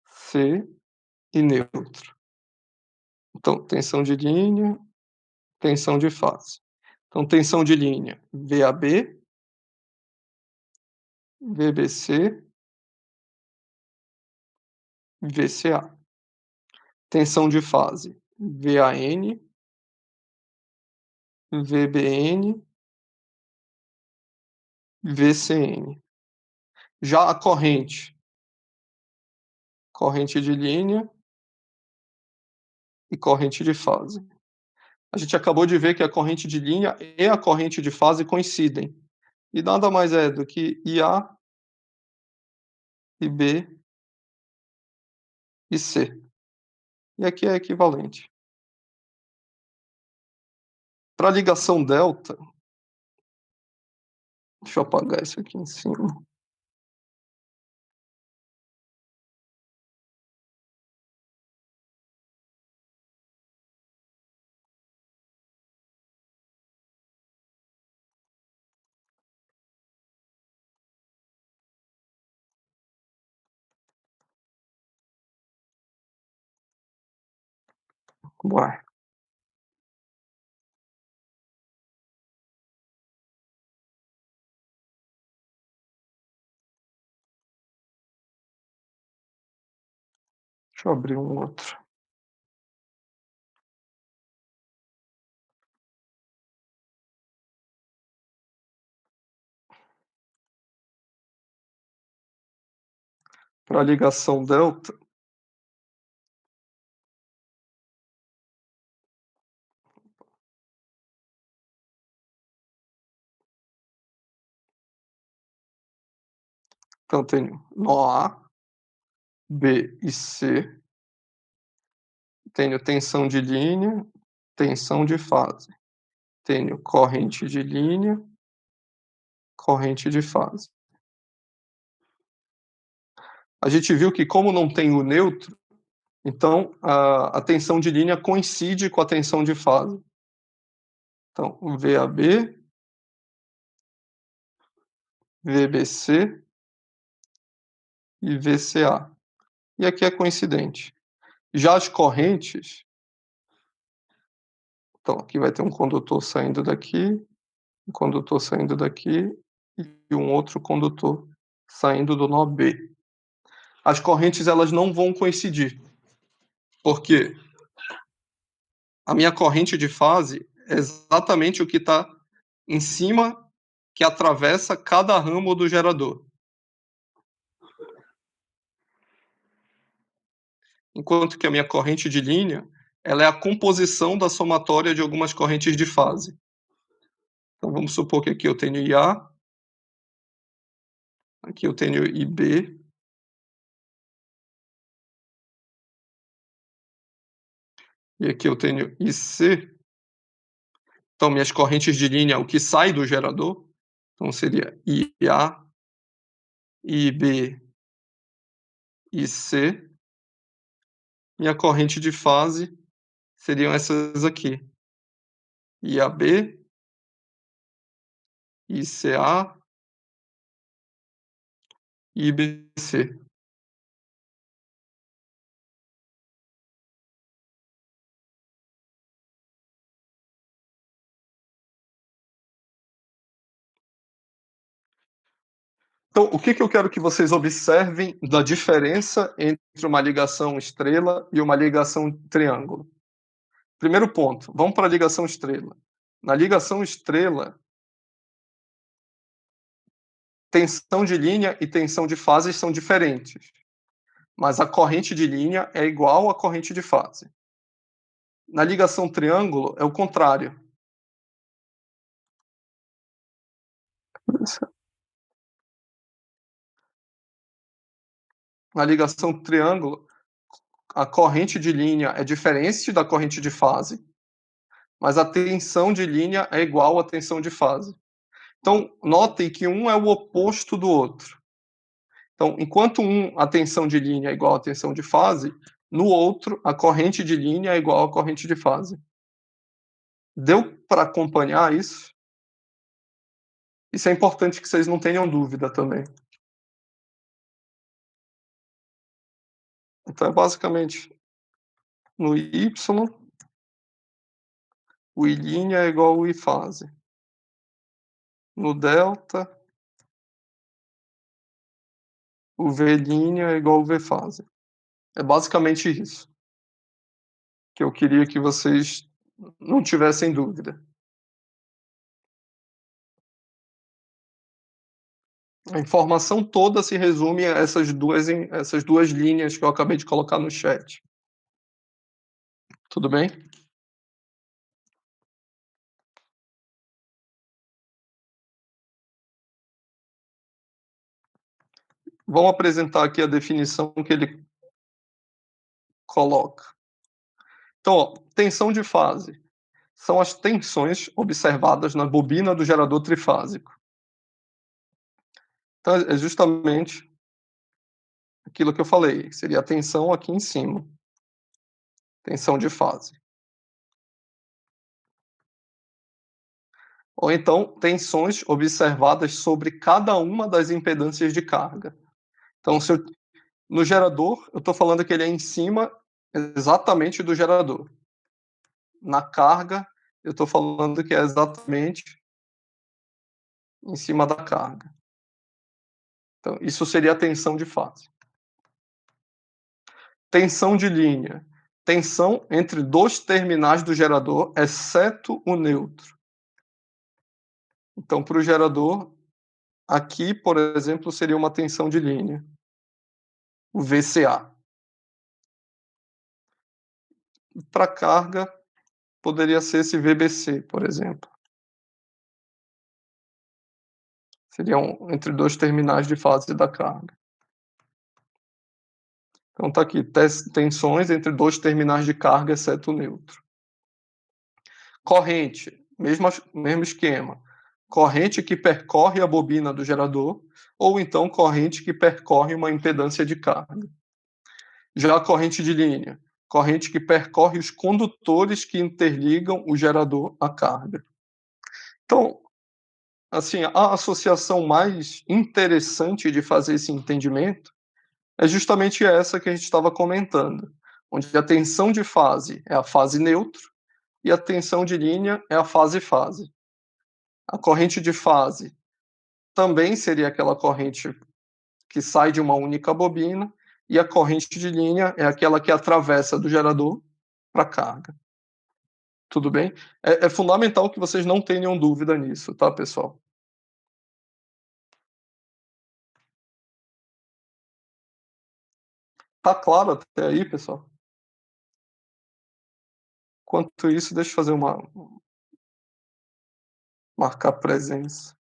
C e neutro. Então tensão de linha, tensão de fase. Então tensão de linha VAB, VBC, VCA. Tensão de fase, VAN, VBN, VCN. Já a corrente de linha e corrente de fase. A gente acabou de ver que a corrente de linha e a corrente de fase coincidem. E nada mais é do que IA, IB e C. E aqui é equivalente. Para ligação delta, deixa eu apagar isso aqui em cima. Uai, deixa eu abrir um outro. Para ligação delta, então tenho nó A, B e C, tenho tensão de linha, tensão de fase, tenho corrente de linha, corrente de fase. A gente viu que como não tem o neutro, então a tensão de linha coincide com a tensão de fase. Então, VAB, VBC e VCA. E aqui é coincidente. Já as correntes, então aqui vai ter um condutor saindo daqui, um condutor saindo daqui e um outro condutor saindo do nó B. As correntes elas não vão coincidir, porque a minha corrente de fase é exatamente o que está em cima que atravessa cada ramo do gerador. Enquanto que a minha corrente de linha ela é a composição da somatória de algumas correntes de fase. Então vamos supor que aqui eu tenho IA, aqui eu tenho IB, e aqui eu tenho IC. Então minhas correntes de linha, o que sai do gerador, então seria IA, IB, IC. Minha corrente de fase seriam essas aqui: IAB, ICA e IBC. Então, o que eu quero que vocês observem da diferença entre uma ligação estrela e uma ligação triângulo? Primeiro ponto, vamos para a ligação estrela. Na ligação estrela, tensão de linha e tensão de fase são diferentes, mas a corrente de linha é igual à corrente de fase. Na ligação triângulo, é o contrário. Na ligação triângulo, a corrente de linha é diferente da corrente de fase, mas a tensão de linha é igual à tensão de fase. Então, notem que um é o oposto do outro. Então, enquanto a tensão de linha é igual à tensão de fase, no outro, a corrente de linha é igual à corrente de fase. Deu para acompanhar isso? Isso é importante que vocês não tenham dúvida também. Então, é basicamente, no Y, o I' é igual ao I fase. No delta, o V' é igual ao V fase. É basicamente isso. que eu queria que vocês não tivessem dúvida. A informação toda se resume a essas duas linhas que eu acabei de colocar no chat. Tudo bem? Vamos apresentar aqui a definição que ele coloca. Então, ó, tensão de fase são as tensões observadas na bobina do gerador trifásico. Então, é justamente aquilo que eu falei, que seria a tensão aqui em cima, tensão de fase. Ou então, tensões observadas sobre cada uma das impedâncias de carga. Então, no gerador, eu estou falando que ele é em cima exatamente do gerador. Na carga, eu estou falando que é exatamente em cima da carga. Então, isso seria a tensão de fase. Tensão de linha. Tensão entre dois terminais do gerador, exceto o neutro. Então, para o gerador, aqui, por exemplo, seria uma tensão de linha, o VCA. Para carga, poderia ser esse VBC, por exemplo. Seriam entre dois terminais de fase da carga. Então está aqui, tensões entre dois terminais de carga, exceto o neutro. Corrente, mesmo esquema. Corrente que percorre a bobina do gerador, ou então corrente que percorre uma impedância de carga. Já a corrente de linha, corrente que percorre os condutores que interligam o gerador à carga. Então, assim, a associação mais interessante de fazer esse entendimento é justamente essa que a gente estava comentando, onde a tensão de fase é a fase neutro e a tensão de linha é a fase-fase. A corrente de fase também seria aquela corrente que sai de uma única bobina, e a corrente de linha é aquela que atravessa do gerador para a carga. Tudo bem? É fundamental que vocês não tenham dúvida nisso, tá, pessoal? Tá claro até aí, pessoal? Enquanto isso, deixa eu fazer marcar presença.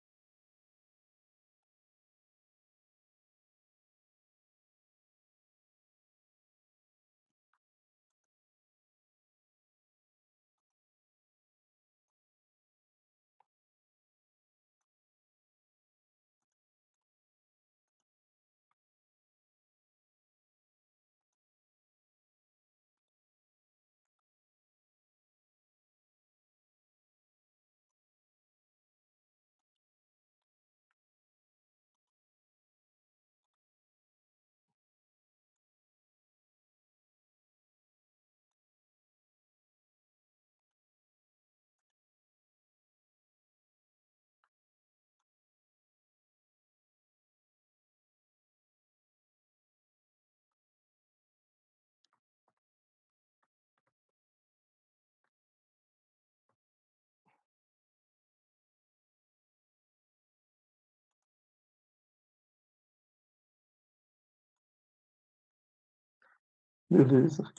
Beleza.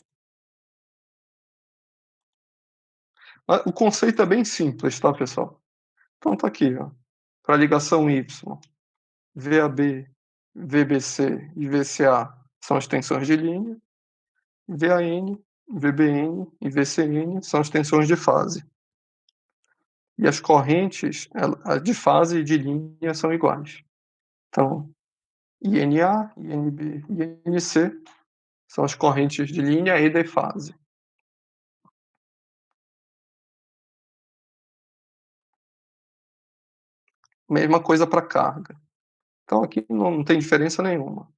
O conceito é bem simples, tá, pessoal? Então tá aqui, ó. Para ligação Y, VAB, VBC e VCA são as tensões de linha, VAN, VBN e VCN são as tensões de fase. E as correntes de fase e de linha são iguais. Então, INA, INB e INC são as correntes de linha e de fase. Mesma coisa para carga. Então aqui não tem diferença nenhuma.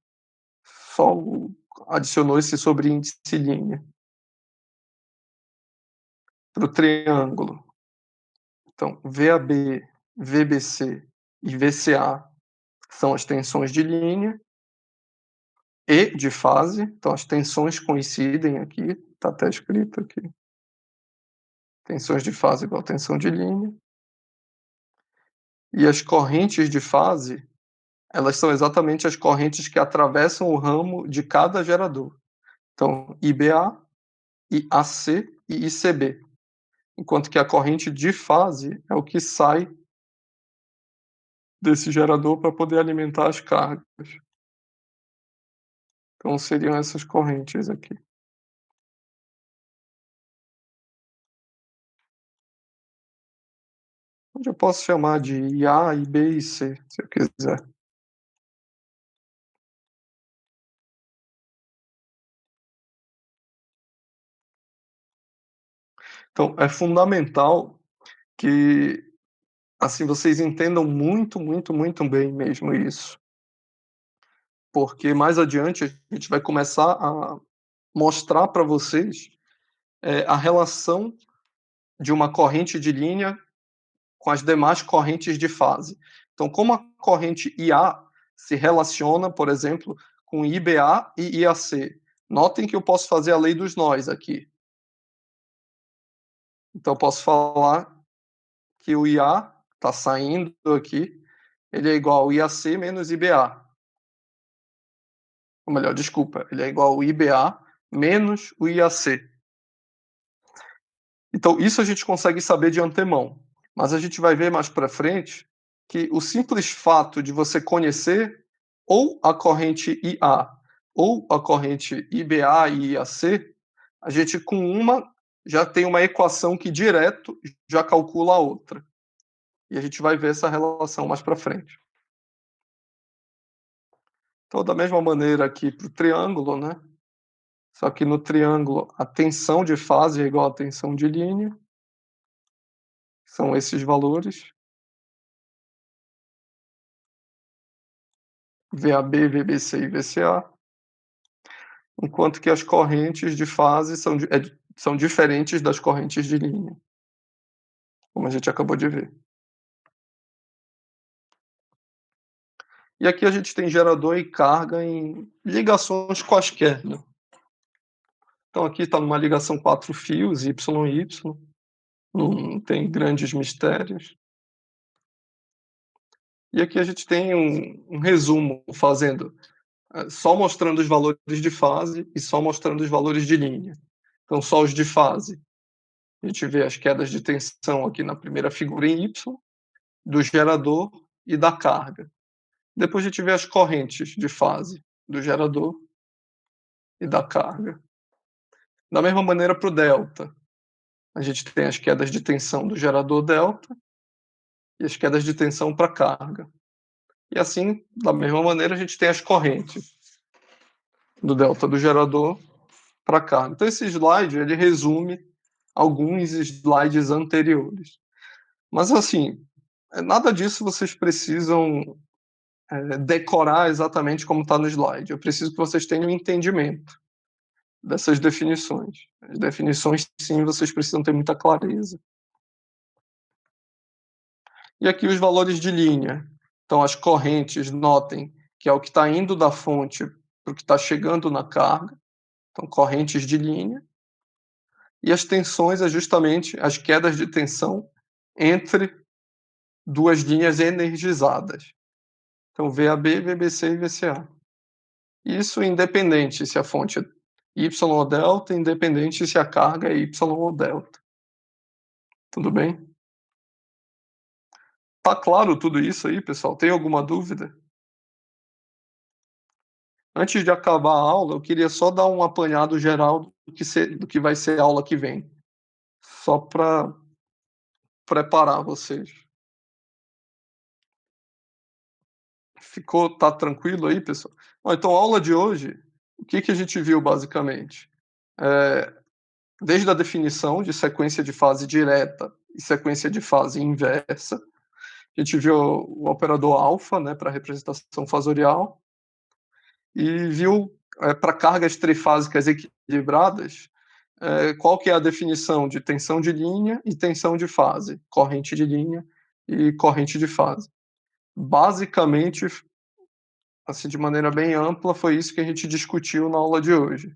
Só adicionou esse sobreíndice linha. Para o triângulo. Então, VAB, VBC e VCA são as tensões de linha e de fase. Então, as tensões coincidem aqui. tá até escrito aqui. Tensões de fase igual tensão de linha. E as correntes de fase, elas são exatamente as correntes que atravessam o ramo de cada gerador. Então, IBA, IAC e ICB. Enquanto que a corrente de fase é o que sai desse gerador para poder alimentar as cargas. Então seriam essas correntes aqui. Onde eu posso chamar de IA, IB e C, se eu quiser. Então é fundamental que, assim, vocês entendam muito, muito, muito bem mesmo isso, porque mais adiante a gente vai começar a mostrar para vocês, a relação de uma corrente de linha com as demais correntes de fase. Então, como a corrente IA se relaciona, por exemplo, com IBA e IAC. Notem que eu posso fazer a lei dos nós aqui. Então, eu posso falar que o IA está saindo aqui, ele é igual ao IAC menos IBA. Ou melhor, desculpa, ele é igual ao IBA menos o IAC. Então, isso a gente consegue saber de antemão. Mas a gente vai ver mais para frente que o simples fato de você conhecer ou a corrente IA ou a corrente IBA e IAC, a gente com uma já tem uma equação que direto já calcula a outra. E a gente vai ver essa relação mais para frente. Então, da mesma maneira aqui para o triângulo, né? Só que no triângulo a tensão de fase é igual à tensão de linha. São esses valores. VAB, VBC e VCA. Enquanto que as correntes de fase são diferentes das correntes de linha, como a gente acabou de ver. E aqui a gente tem gerador e carga em ligações quaisquer, né? Então aqui está numa ligação 4 fios, Y e Y, não tem grandes mistérios. E aqui a gente tem um resumo fazendo, só mostrando os valores de fase e só mostrando os valores de linha. Então só os de fase. A gente vê as quedas de tensão aqui na primeira figura em Y, do gerador e da carga. Depois a gente vê as correntes de fase do gerador e da carga. Da mesma maneira para o delta. A gente tem as quedas de tensão do gerador delta e as quedas de tensão para a carga. E assim, da mesma maneira, a gente tem as correntes do delta do gerador para a carga. Então esse slide ele resume alguns slides anteriores. Mas assim, nada disso vocês precisam decorar exatamente como está no slide. Eu preciso que vocês tenham um entendimento dessas definições. As definições, sim, vocês precisam ter muita clareza. E aqui os valores de linha. Então, as correntes, notem que é o que está indo da fonte para o que está chegando na carga. Então, correntes de linha. E as tensões é justamente as quedas de tensão entre duas linhas energizadas. Então, VAB, VBC e VCA. Isso independente se a fonte é Y ou delta, independente se a carga é Y ou delta. Tudo bem? Tá claro tudo isso aí, pessoal? Tem alguma dúvida? Antes de acabar a aula, eu queria só dar um apanhado geral do que vai ser a aula que vem. Só para preparar vocês. Tá tranquilo aí, pessoal? Bom, então, a aula de hoje, o que a gente viu basicamente? Desde a definição de sequência de fase direta e sequência de fase inversa, a gente viu o operador alfa, né, para representação fasorial, e viu para cargas trifásicas equilibradas, qual que é a definição de tensão de linha e tensão de fase, corrente de linha e corrente de fase. Basicamente, assim, de maneira bem ampla, foi isso que a gente discutiu na aula de hoje.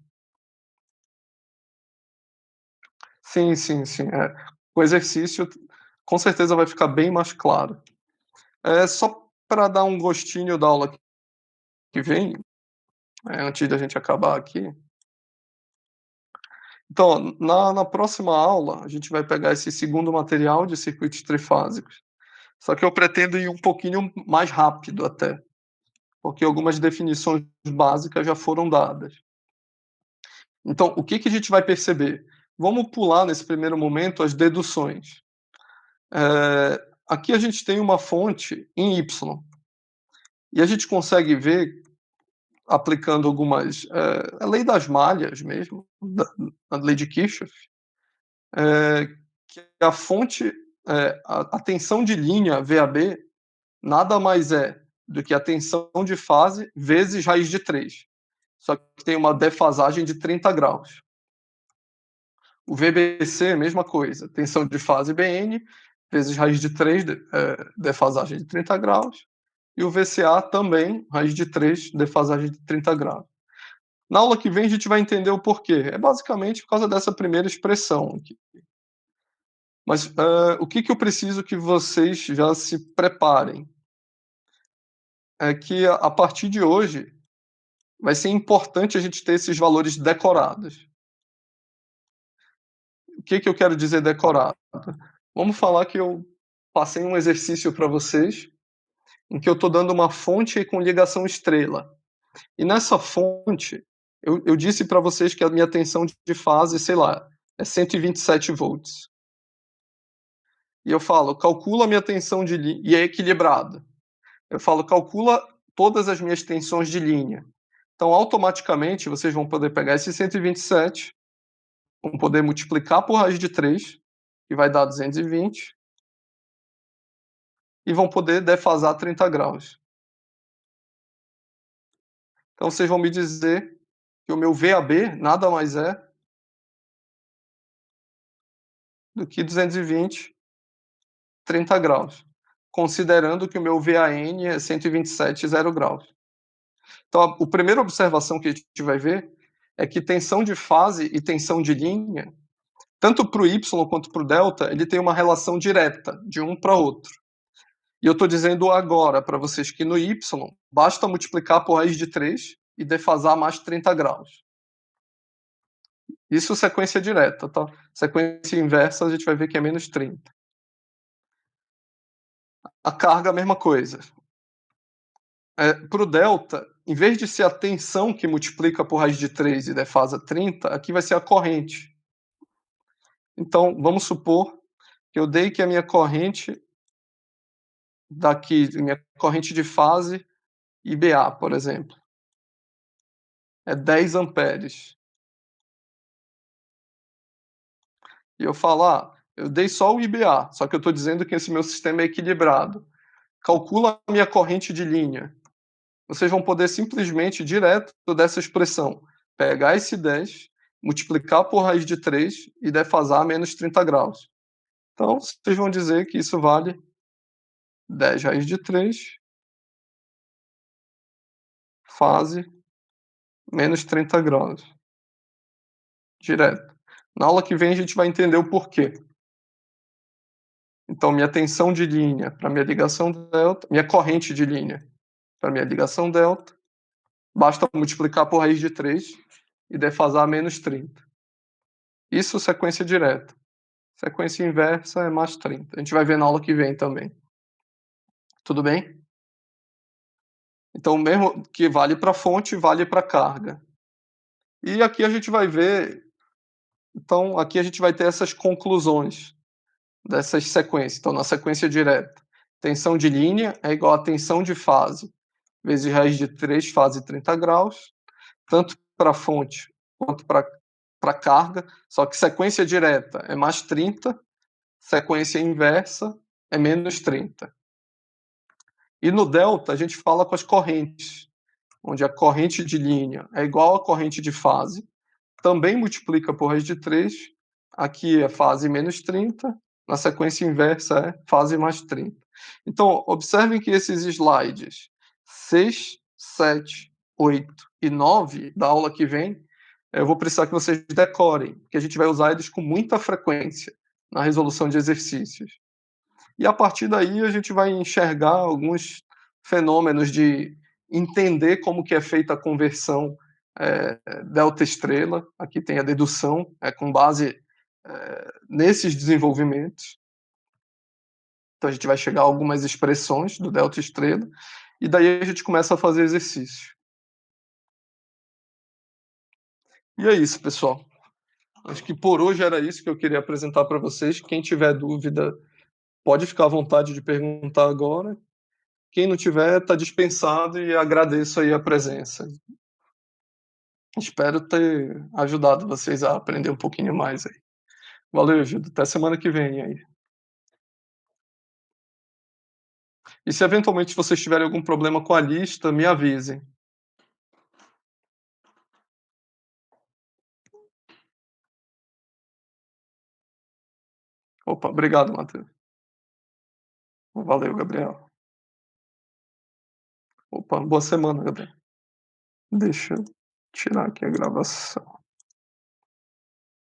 Sim, sim, sim. O exercício com certeza vai ficar bem mais claro. Só para dar um gostinho da aula que vem, antes da gente acabar aqui. Então, na próxima aula, a gente vai pegar esse segundo material de circuitos trifásicos. Só que eu pretendo ir um pouquinho mais rápido até, porque algumas definições básicas já foram dadas. Então, o que que a gente vai perceber? Vamos pular nesse primeiro momento as deduções. Aqui a gente tem uma fonte em Y, e a gente consegue ver, aplicando algumas, a lei das malhas mesmo, a lei de Kirchhoff, que a fonte, a tensão de linha VAB nada mais é do que a tensão de fase vezes raiz de 3, só que tem uma defasagem de 30 graus. O VBC, mesma coisa, tensão de fase BN vezes raiz de 3, defasagem de 30 graus, e o VCA também, raiz de 3, defasagem de 30 graus. Na aula que vem a gente vai entender o porquê. É basicamente por causa dessa primeira expressão aqui. Mas o que, que eu preciso que vocês já se preparem? É que a partir de hoje vai ser importante a gente ter esses valores decorados. O que, que eu quero dizer decorado? Vamos falar que eu passei um exercício para vocês em que eu estou dando uma fonte com ligação estrela. E nessa fonte, eu disse para vocês que a minha tensão de fase, sei lá, é 127 volts. E eu falo, calcula a minha tensão de linha, e é equilibrada. Eu falo, calcula todas as minhas tensões de linha. Então, automaticamente, vocês vão poder pegar esse 127, vão poder multiplicar por raiz de 3, que vai dar 220, e vão poder defasar 30 graus. Então, vocês vão me dizer que o meu VAB nada mais é do que 220, 30 graus, considerando que o meu VAN é 127, 0 graus. Então, a primeira observação que a gente vai ver é que tensão de fase e tensão de linha, tanto para o Y quanto para o delta, ele tem uma relação direta de um para outro. E eu estou dizendo agora para vocês que no Y basta multiplicar por raiz de 3 e defasar mais 30 graus. Isso sequência direta, tá? Sequência inversa a gente vai ver que é menos 30. A carga, a mesma coisa. Para o delta, em vez de ser a tensão que multiplica por raiz de 3 e defasa 30, aqui vai ser a corrente. Então, vamos supor que eu dei que a minha corrente daqui, minha corrente de fase IBA, por exemplo, é 10 amperes. E eu falo, eu dei só o IBA, só que eu estou dizendo que esse meu sistema é equilibrado. Calcula a minha corrente de linha. Vocês vão poder simplesmente, direto dessa expressão, pegar esse 10, multiplicar por raiz de 3 e defasar menos 30 graus. Então, vocês vão dizer que isso vale 10 raiz de 3, fase, menos 30 graus. Direto. Na aula que vem a gente vai entender o porquê. Então, minha tensão de linha para minha ligação delta, minha corrente de linha para minha ligação delta, basta multiplicar por raiz de 3 e defasar menos 30. Isso sequência direta. Sequência inversa é mais 30. A gente vai ver na aula que vem também. Tudo bem? Então, mesmo que vale para fonte, vale para carga. E aqui a gente vai ver. Então, aqui a gente vai ter essas conclusões dessas sequências. Então, na sequência direta, tensão de linha é igual a tensão de fase vezes raiz de 3, fase 30 graus, tanto para fonte quanto para carga, só que sequência direta é mais 30, sequência inversa é menos 30. E no delta, a gente fala com as correntes, onde a corrente de linha é igual à corrente de fase, também multiplica por raiz de 3, aqui é fase menos 30, na sequência inversa é fase mais 30. Então, observem que esses slides 6, 7, 8 e 9 da aula que vem eu vou precisar que vocês decorem, porque a gente vai usar eles com muita frequência na resolução de exercícios. E a partir daí a gente vai enxergar alguns fenômenos de entender como que é feita a conversão delta estrela. Aqui tem a dedução, com base nesses desenvolvimentos. Então a gente vai chegar a algumas expressões do delta estrela e daí a gente começa a fazer exercício. E é isso, pessoal. Acho que por hoje era isso que eu queria apresentar para vocês. Quem tiver dúvida, pode ficar à vontade de perguntar agora. Quem não tiver, está dispensado e agradeço aí a presença. Espero ter ajudado vocês a aprender um pouquinho mais aí. Valeu, Gildo. Até semana que vem aí. E se eventualmente vocês tiverem algum problema com a lista, me avisem. Opa, obrigado, Matheus. Valeu, Gabriel. Opa, boa semana, Gabriel. Deixa eu tirar aqui a gravação.